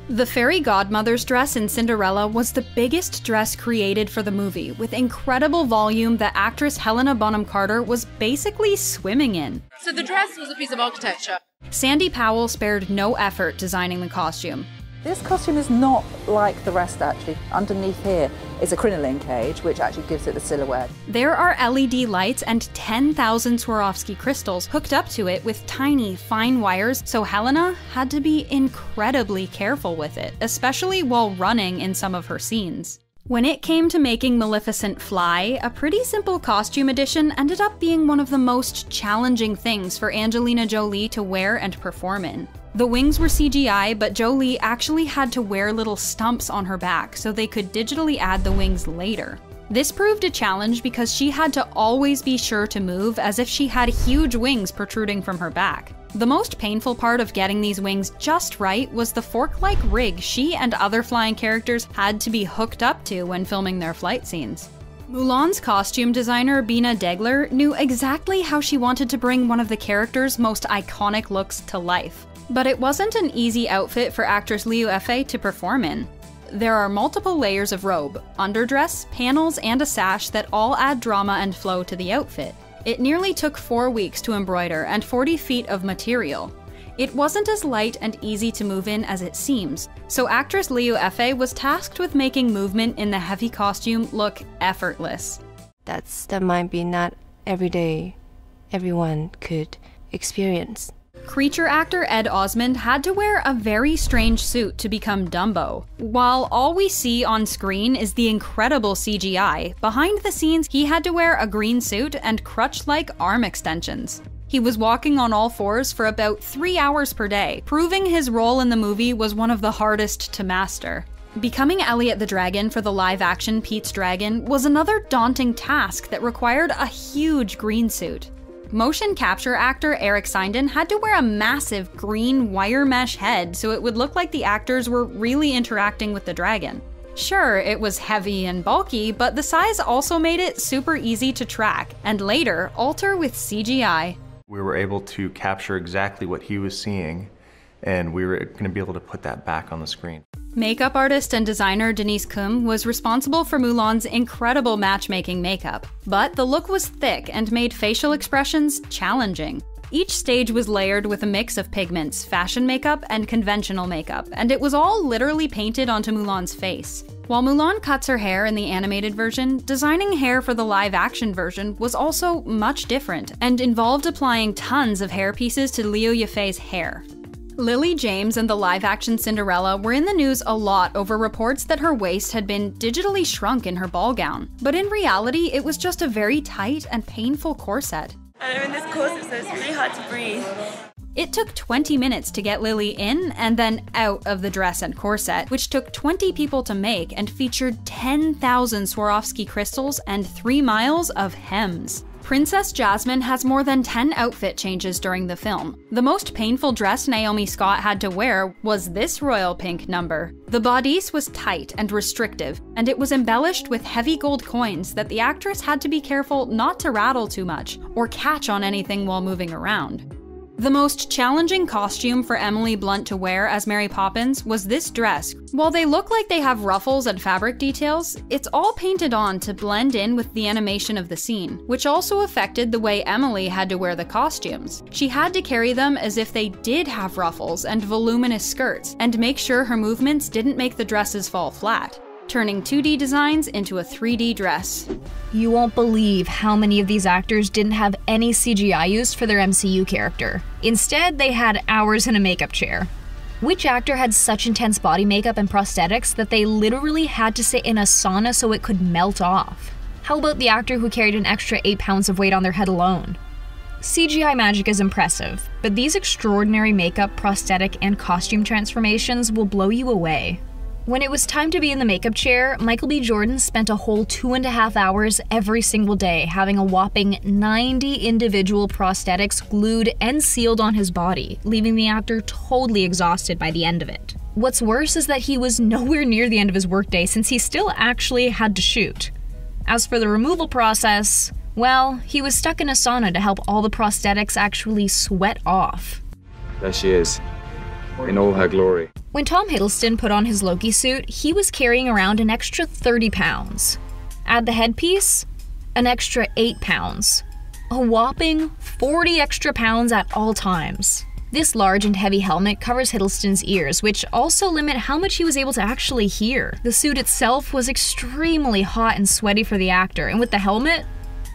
The fairy godmother's dress in Cinderella was the biggest dress created for the movie, with incredible volume that actress Helena Bonham Carter was basically swimming in. So the dress was a piece of architecture. Sandy Powell spared no effort designing the costume. This costume is not like the rest, actually. Underneath here is a crinoline cage, which actually gives it the silhouette. There are LED lights and 10,000 Swarovski crystals hooked up to it with tiny, fine wires, so Helena had to be incredibly careful with it, especially while running in some of her scenes. When it came to making Maleficent fly, a pretty simple costume addition ended up being one of the most challenging things for Angelina Jolie to wear and perform in. The wings were CGI, but Jolie actually had to wear little stumps on her back so they could digitally add the wings later. This proved a challenge because she had to always be sure to move as if she had huge wings protruding from her back. The most painful part of getting these wings just right was the fork-like rig she and other flying characters had to be hooked up to when filming their flight scenes. Mulan's costume designer, Bina Degler, knew exactly how she wanted to bring one of the character's most iconic looks to life. But it wasn't an easy outfit for actress Liu Yifei to perform in. There are multiple layers of robe, underdress, panels, and a sash that all add drama and flow to the outfit. It nearly took 4 weeks to embroider and 40 feet of material. It wasn't as light and easy to move in as it seems, so actress Liu Yifei was tasked with making movement in the heavy costume look effortless. That might be not every day everyone could experience. Creature actor Ed Osmond had to wear a very strange suit to become Dumbo. While all we see on screen is the incredible CGI, behind the scenes he had to wear a green suit and crutch-like arm extensions. He was walking on all fours for about 3 hours per day, proving his role in the movie was one of the hardest to master. Becoming Elliot the Dragon for the live-action Pete's Dragon was another daunting task that required a huge green suit. Motion capture actor Eric Sinden had to wear a massive green wire mesh head so it would look like the actors were really interacting with the dragon. Sure, it was heavy and bulky, but the size also made it super easy to track, and later alter with CGI. We were able to capture exactly what he was seeing, and we were going to be able to put that back on the screen. Makeup artist and designer Denise Kum was responsible for Mulan's incredible matchmaking makeup, but the look was thick and made facial expressions challenging. Each stage was layered with a mix of pigments, fashion makeup, and conventional makeup, and it was all literally painted onto Mulan's face. While Mulan cuts her hair in the animated version, designing hair for the live-action version was also much different, and involved applying tons of hair pieces to Liu Yifei's hair. Lily James and the live-action Cinderella were in the news a lot over reports that her waist had been digitally shrunk in her ball gown, but in reality it was just a very tight and painful corset. I'm in this corset, so it's really hard to breathe. It took 20 minutes to get Lily in and then out of the dress and corset, which took 20 people to make and featured 10,000 Swarovski crystals and 3 miles of hems. Princess Jasmine has more than 10 outfit changes during the film. The most painful dress Naomi Scott had to wear was this royal pink number. The bodice was tight and restrictive, and it was embellished with heavy gold coins that the actress had to be careful not to rattle too much or catch on anything while moving around. The most challenging costume for Emily Blunt to wear as Mary Poppins was this dress. While they look like they have ruffles and fabric details, it's all painted on to blend in with the animation of the scene, which also affected the way Emily had to wear the costumes. She had to carry them as if they did have ruffles and voluminous skirts, and make sure her movements didn't make the dresses fall flat, turning 2D designs into a 3D dress. You won't believe how many of these actors didn't have any CGI used for their MCU character. Instead, they had hours in a makeup chair. Which actor had such intense body makeup and prosthetics that they literally had to sit in a sauna so it could melt off? How about the actor who carried an extra 8 pounds of weight on their head alone? CGI magic is impressive, but these extraordinary makeup, prosthetic, and costume transformations will blow you away. When it was time to be in the makeup chair, Michael B. Jordan spent a whole 2.5 hours every single day having a whopping 90 individual prosthetics glued and sealed on his body, leaving the actor totally exhausted by the end of it. What's worse is that he was nowhere near the end of his workday since he still actually had to shoot. As for the removal process, well, he was stuck in a sauna to help all the prosthetics actually sweat off. There she is, in all her glory. When Tom Hiddleston put on his Loki suit, he was carrying around an extra 30 pounds. Add the headpiece, an extra 8 pounds. A whopping 40 extra pounds at all times. This large and heavy helmet covers Hiddleston's ears, which also limit how much he was able to actually hear. The suit itself was extremely hot and sweaty for the actor, and with the helmet,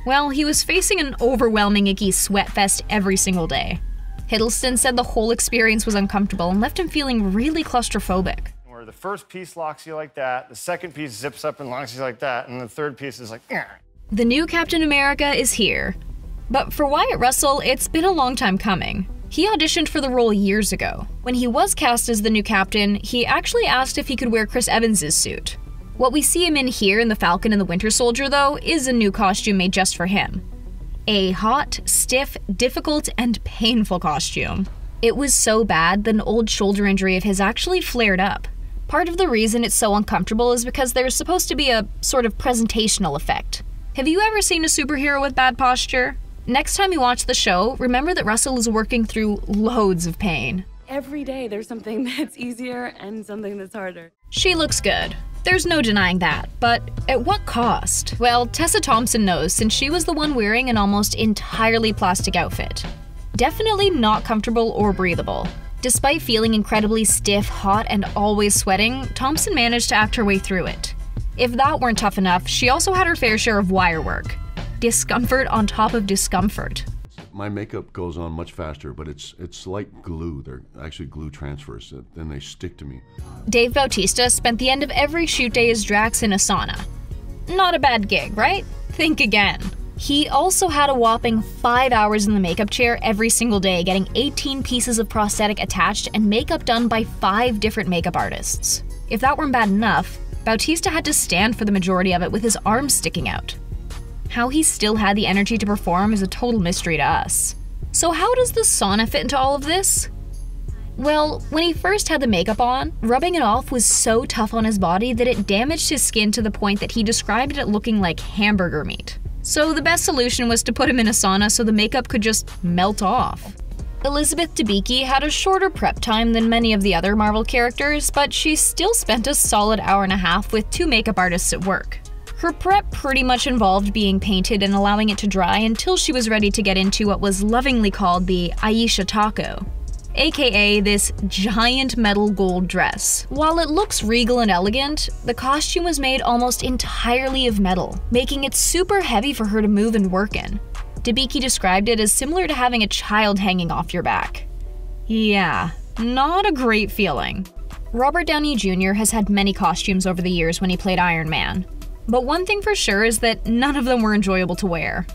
well, he was facing an overwhelming icky sweat fest every single day. Hiddleston said the whole experience was uncomfortable and left him feeling really claustrophobic. the first piece locks you like that, the second piece zips up and locks you like that, and the third piece is like, The new Captain America is here. But for Wyatt Russell, it's been a long time coming. He auditioned for the role years ago. When he was cast as the new Captain, he actually asked if he could wear Chris Evans' suit. What we see him in here in The Falcon and the Winter Soldier, though, is a new costume made just for him. A hot, stiff, difficult, and painful costume. It was so bad that an old shoulder injury of his actually flared up. Part of the reason it's so uncomfortable is because there's supposed to be a sort of presentational effect. Have you ever seen a superhero with bad posture? Next time you watch the show, remember that Russell is working through loads of pain. Every day there's something that's easier and something that's harder. She looks good. There's no denying that, but at what cost? Well, Tessa Thompson knows, since she was the one wearing an almost entirely plastic outfit. Definitely not comfortable or breathable. Despite feeling incredibly stiff, hot, and always sweating, Thompson managed to act her way through it. If that weren't tough enough, she also had her fair share of wire work. Discomfort on top of discomfort. My makeup goes on much faster, but it's like glue. They're actually glue transfers, then they stick to me. Dave Bautista spent the end of every shoot day as Drax in a sauna. Not a bad gig, right? Think again. He also had a whopping 5 hours in the makeup chair every single day, getting 18 pieces of prosthetic attached and makeup done by 5 different makeup artists. If that weren't bad enough, Bautista had to stand for the majority of it with his arms sticking out. How he still had the energy to perform is a total mystery to us. So how does the sauna fit into all of this? Well, when he first had the makeup on, rubbing it off was so tough on his body that it damaged his skin to the point that he described it looking like hamburger meat. So the best solution was to put him in a sauna so the makeup could just melt off. Elizabeth Debicki had a shorter prep time than many of the other Marvel characters, but she still spent a solid hour and a half with 2 makeup artists at work. Her prep pretty much involved being painted and allowing it to dry until she was ready to get into what was lovingly called the Aisha Taco, aka this giant metal gold dress. While it looks regal and elegant, the costume was made almost entirely of metal, making it super heavy for her to move and work in. Debicki described it as similar to having a child hanging off your back. Yeah, not a great feeling. Robert Downey Jr. has had many costumes over the years when he played Iron Man. But one thing for sure is that none of them were enjoyable to wear.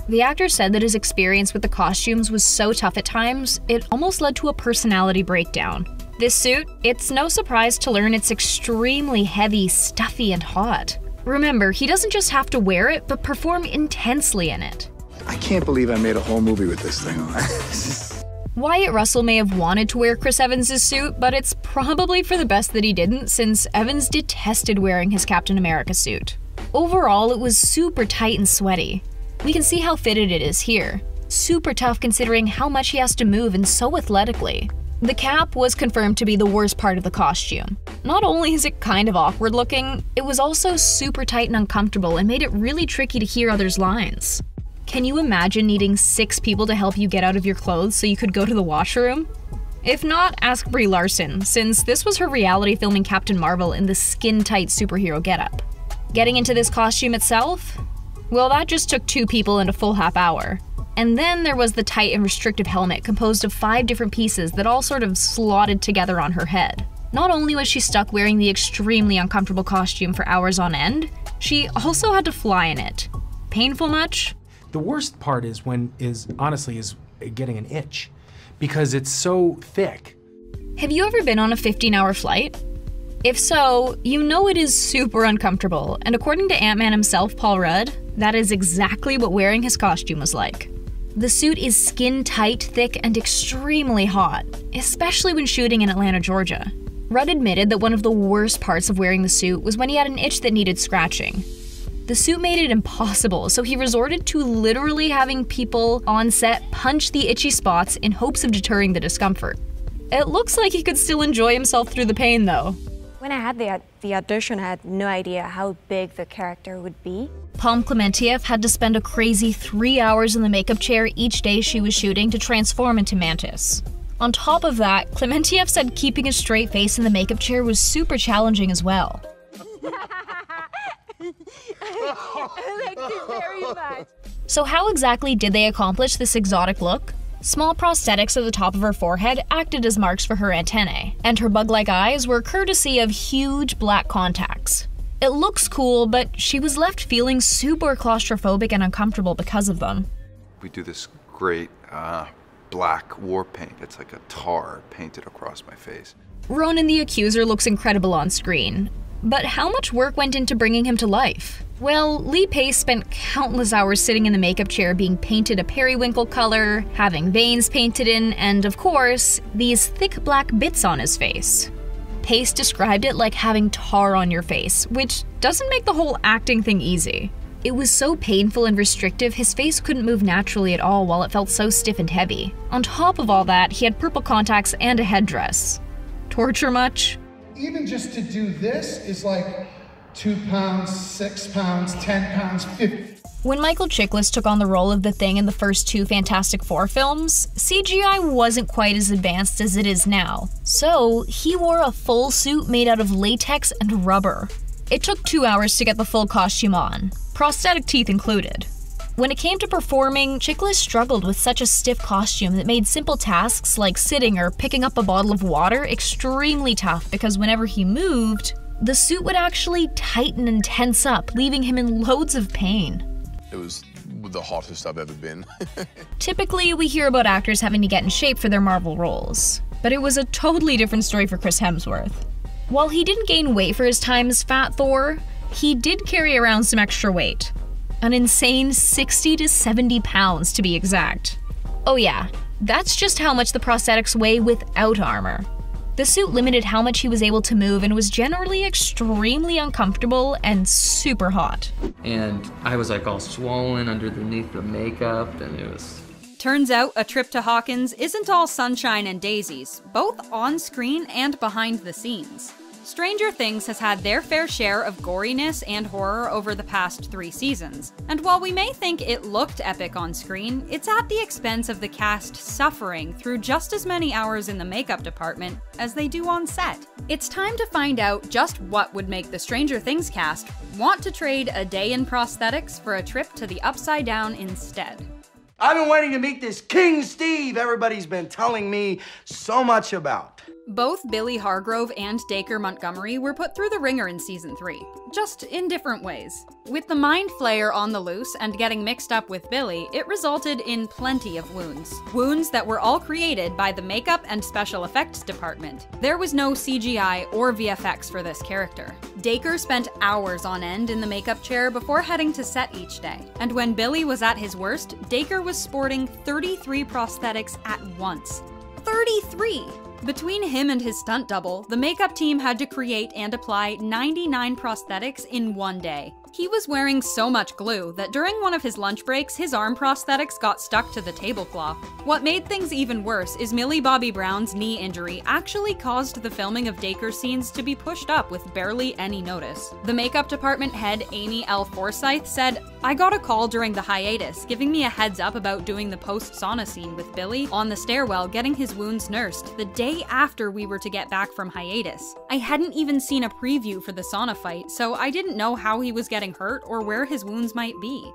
The actor said that his experience with the costumes was so tough at times, it almost led to a personality breakdown. This suit, it's no surprise to learn it's extremely heavy, stuffy, and hot. Remember, he doesn't just have to wear it, but perform intensely in it. I can't believe I made a whole movie with this thing on. Wyatt Russell may have wanted to wear Chris Evans' suit, but it's probably for the best that he didn't, since Evans detested wearing his Captain America suit. Overall, it was super tight and sweaty. We can see how fitted it is here. Super tough considering how much he has to move and so athletically. The cap was confirmed to be the worst part of the costume. Not only is it kind of awkward looking, it was also super tight and uncomfortable and made it really tricky to hear others' lines. Can you imagine needing 6 people to help you get out of your clothes so you could go to the washroom? If not, ask Brie Larson, since this was her reality filming Captain Marvel in the skin-tight superhero getup. Getting into this costume itself? Well, that just took 2 people and a full half hour. And then there was the tight and restrictive helmet composed of 5 different pieces that all sort of slotted together on her head. Not only was she stuck wearing the extremely uncomfortable costume for hours on end, she also had to fly in it. Painful much? The worst part is honestly getting an itch, because it's so thick. Have you ever been on a 15-hour flight? If so, you know it is super uncomfortable, and according to Ant-Man himself, Paul Rudd, that is exactly what wearing his costume was like. The suit is skin-tight, thick, and extremely hot, especially when shooting in Atlanta, Georgia. Rudd admitted that one of the worst parts of wearing the suit was when he had an itch that needed scratching. The suit made it impossible, so he resorted to literally having people on set punch the itchy spots in hopes of deterring the discomfort. It looks like he could still enjoy himself through the pain, though. When I had the audition, I had no idea how big the character would be. Palm Clementieff had to spend a crazy 3 hours in the makeup chair each day she was shooting to transform into Mantis. On top of that, Clementieff said keeping a straight face in the makeup chair was super challenging as well. I liked it very much. So how exactly did they accomplish this exotic look? Small prosthetics at the top of her forehead acted as marks for her antennae, and her bug-like eyes were courtesy of huge black contacts. It looks cool, but she was left feeling super claustrophobic and uncomfortable because of them. We do this great black war paint. It's like a tar painted across my face. Ronan the Accuser looks incredible on screen, but how much work went into bringing him to life? Well, Lee Pace spent countless hours sitting in the makeup chair being painted a periwinkle color, having veins painted in, and of course, these thick black bits on his face. Pace described it like having tar on your face, which doesn't make the whole acting thing easy. It was so painful and restrictive, his face couldn't move naturally at all while it felt so stiff and heavy. On top of all that, he had purple contacts and a headdress. Torture much? Even just to do this is like 2 pounds, 6 pounds, 10 pounds, 50. When Michael Chiklis took on the role of the Thing in the first 2 Fantastic Four films, CGI wasn't quite as advanced as it is now. So, he wore a full suit made out of latex and rubber. It took 2 hours to get the full costume on, prosthetic teeth included. When it came to performing, Chiklis struggled with such a stiff costume that made simple tasks like sitting or picking up a bottle of water extremely tough because whenever he moved, the suit would actually tighten and tense up, leaving him in loads of pain. It was the hottest I've ever been. Typically, we hear about actors having to get in shape for their Marvel roles, but it was a totally different story for Chris Hemsworth. While he didn't gain weight for his time as Fat Thor, he did carry around some extra weight. An insane 60 to 70 pounds to be exact. Oh yeah, that's just how much the prosthetics weigh without armor. The suit limited how much he was able to move and was generally extremely uncomfortable and super hot. And I was like all swollen underneath the makeup, and it was... Turns out a trip to Hawkins isn't all sunshine and daisies, both on screen and behind the scenes. Stranger Things has had their fair share of goriness and horror over the past 3 seasons, and while we may think it looked epic on screen, it's at the expense of the cast suffering through just as many hours in the makeup department as they do on set. It's time to find out just what would make the Stranger Things cast want to trade a day in prosthetics for a trip to the Upside Down instead. I've been waiting to meet this King Steve everybody's been telling me so much about. Both Billy Hargrove and Dacre Montgomery were put through the ringer in Season 3, just in different ways. With the Mind Flayer on the loose and getting mixed up with Billy, it resulted in plenty of wounds. Wounds that were all created by the makeup and special effects department. There was no CGI or VFX for this character. Dacre spent hours on end in the makeup chair before heading to set each day, and when Billy was at his worst, Dacre was sporting 33 prosthetics at once. 33! Between him and his stunt double, the makeup team had to create and apply 99 prosthetics in one day. He was wearing so much glue that during one of his lunch breaks, his arm prosthetics got stuck to the tablecloth. What made things even worse is Millie Bobby Brown's knee injury actually caused the filming of Dacre's scenes to be pushed up with barely any notice. The makeup department head Amy L. Forsyth said, "I got a call during the hiatus giving me a heads up about doing the post-sauna scene with Billy on the stairwell getting his wounds nursed the day after we were to get back from hiatus. I hadn't even seen a preview for the sauna fight, so I didn't know how he was getting hurt or where his wounds might be."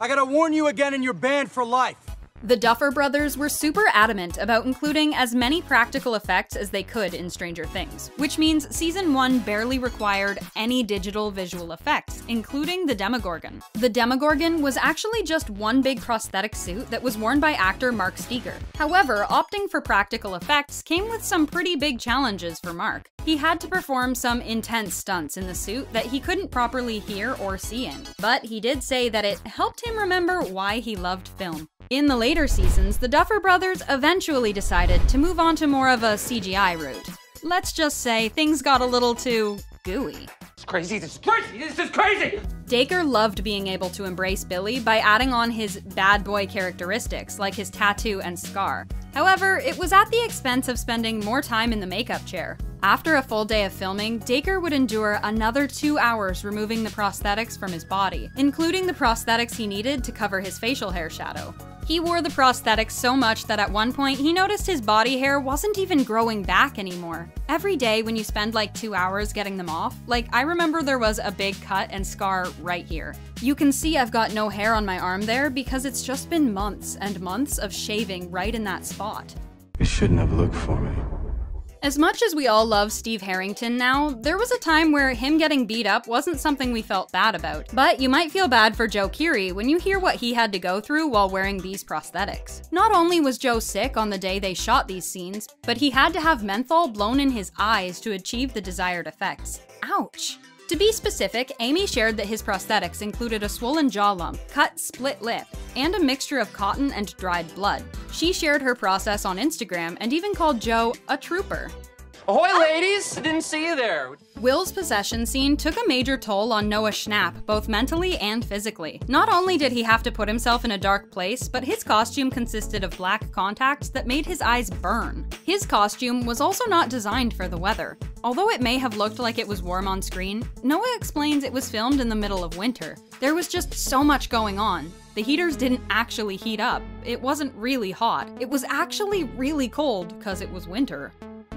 I gotta warn you again, and you're banned for life. The Duffer Brothers were super adamant about including as many practical effects as they could in Stranger Things, which means Season 1 barely required any digital visual effects, including the Demogorgon. The Demogorgon was actually just one big prosthetic suit that was worn by actor Mark Steger. However, opting for practical effects came with some pretty big challenges for Mark. He had to perform some intense stunts in the suit that he couldn't properly hear or see in, but he did say that it helped him remember why he loved film. In the later seasons, the Duffer Brothers eventually decided to move on to more of a CGI route. Let's just say things got a little too gooey. It's crazy, this is crazy, this is crazy! Dacre loved being able to embrace Billy by adding on his bad boy characteristics, like his tattoo and scar. However, it was at the expense of spending more time in the makeup chair. After a full day of filming, Dacre would endure another 2 hours removing the prosthetics from his body, including the prosthetics he needed to cover his facial hair shadow. He wore the prosthetics so much that at one point he noticed his body hair wasn't even growing back anymore. Every day when you spend like 2 hours getting them off, like I remember there was a big cut and scar right here. You can see I've got no hair on my arm there because it's just been months and months of shaving right in that spot. You shouldn't have looked for me. As much as we all love Steve Harrington now, there was a time where him getting beat up wasn't something we felt bad about. But you might feel bad for Joe Keery when you hear what he had to go through while wearing these prosthetics. Not only was Joe sick on the day they shot these scenes, but he had to have menthol blown in his eyes to achieve the desired effects. Ouch! To be specific, Amy shared that his prosthetics included a swollen jaw lump, cut split lip, and a mixture of cotton and dried blood. She shared her process on Instagram and even called Joe a trooper. Ahoy, ladies! Didn't see you there. Will's possession scene took a major toll on Noah Schnapp, both mentally and physically. Not only did he have to put himself in a dark place, but his costume consisted of black contacts that made his eyes burn. His costume was also not designed for the weather. Although it may have looked like it was warm on screen, Noah explains it was filmed in the middle of winter. There was just so much going on. The heaters didn't actually heat up. It wasn't really hot. It was actually really cold because it was winter.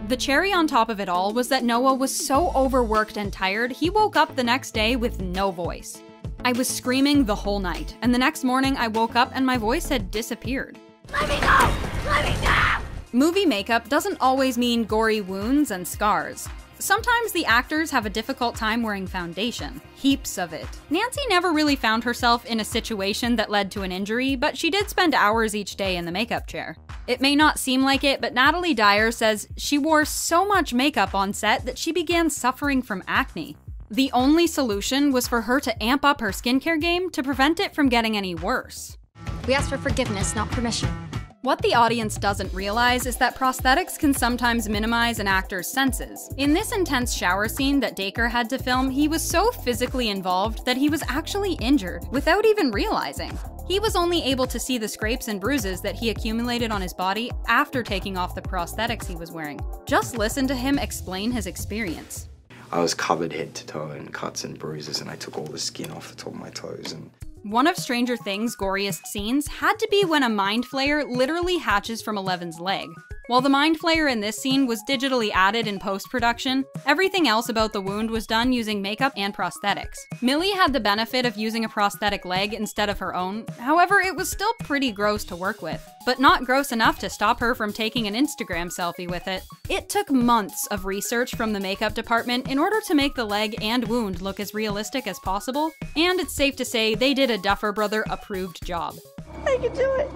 The cherry on top of it all was that Noah was so overworked and tired, he woke up the next day with no voice. I was screaming the whole night, and the next morning I woke up and my voice had disappeared. Let me go! Let me go! Movie makeup doesn't always mean gory wounds and scars. Sometimes the actors have a difficult time wearing foundation. Heaps of it. Nancy never really found herself in a situation that led to an injury, but she did spend hours each day in the makeup chair. It may not seem like it, but Natalie Dyer says she wore so much makeup on set that she began suffering from acne. The only solution was for her to amp up her skincare game to prevent it from getting any worse. We asked for forgiveness, not permission. What the audience doesn't realize is that prosthetics can sometimes minimize an actor's senses. In this intense shower scene that Dacre had to film, he was so physically involved that he was actually injured without even realizing. He was only able to see the scrapes and bruises that he accumulated on his body after taking off the prosthetics he was wearing. Just listen to him explain his experience. I was covered head to toe in cuts and bruises, and I took all the skin off the top of my toes. One of Stranger Things' goriest scenes had to be when a Mind Flayer literally hatches from Eleven's leg. While the Mind Flayer in this scene was digitally added in post-production, everything else about the wound was done using makeup and prosthetics. Millie had the benefit of using a prosthetic leg instead of her own, however it was still pretty gross to work with, but not gross enough to stop her from taking an Instagram selfie with it. It took months of research from the makeup department in order to make the leg and wound look as realistic as possible, and it's safe to say they did a Duffer Brother approved job. I can do it!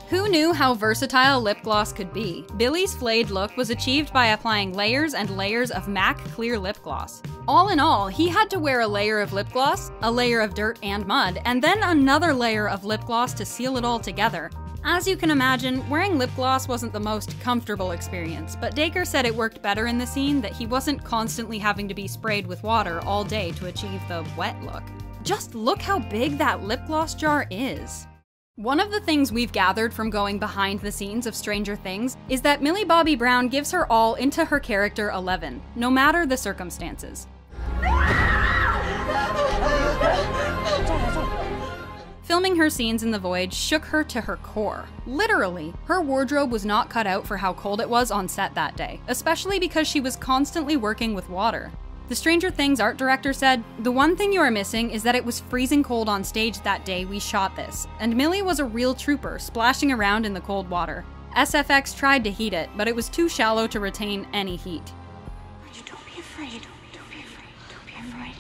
Who knew how versatile lip gloss could be? Billy's flayed look was achieved by applying layers and layers of MAC clear lip gloss. All in all, he had to wear a layer of lip gloss, a layer of dirt and mud, and then another layer of lip gloss to seal it all together. As you can imagine, wearing lip gloss wasn't the most comfortable experience, but Dacre said it worked better in the scene that he wasn't constantly having to be sprayed with water all day to achieve the wet look. Just look how big that lip gloss jar is. One of the things we've gathered from going behind the scenes of Stranger Things is that Millie Bobby Brown gives her all into her character Eleven, no matter the circumstances. Filming her scenes in the void shook her to her core. Literally, her wardrobe was not cut out for how cold it was on set that day, especially because she was constantly working with water. The Stranger Things art director said, "The one thing you are missing is that it was freezing cold on stage that day we shot this, and Millie was a real trooper splashing around in the cold water. SFX tried to heat it, but it was too shallow to retain any heat." Don't be afraid. Don't be afraid. Don't be afraid.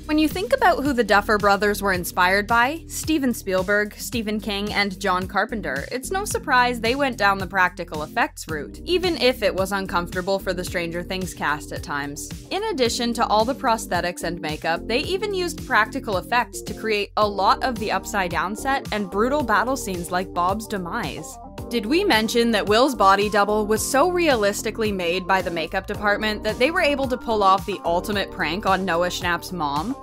When you think about who the Duffer Brothers were inspired by, Steven Spielberg, Stephen King, and John Carpenter, it's no surprise they went down the practical effects route, even if it was uncomfortable for the Stranger Things cast at times. In addition to all the prosthetics and makeup, they even used practical effects to create a lot of the upside down set and brutal battle scenes like Bob's demise. Did we mention that Will's body double was so realistically made by the makeup department that they were able to pull off the ultimate prank on Noah Schnapp's mom?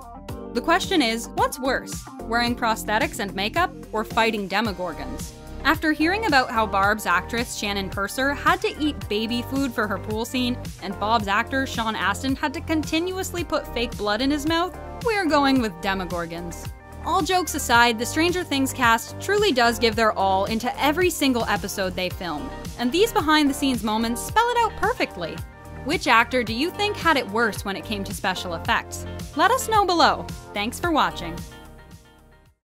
The question is, what's worse, wearing prosthetics and makeup or fighting demogorgons? After hearing about how Barb's actress Shannon Purser had to eat baby food for her pool scene and Bob's actor Sean Astin had to continuously put fake blood in his mouth, we're going with demogorgons. All jokes aside, the Stranger Things cast truly does give their all into every single episode they film, and these behind-the-scenes moments spell it out perfectly. Which actor do you think had it worse when it came to special effects? Let us know below. Thanks for watching.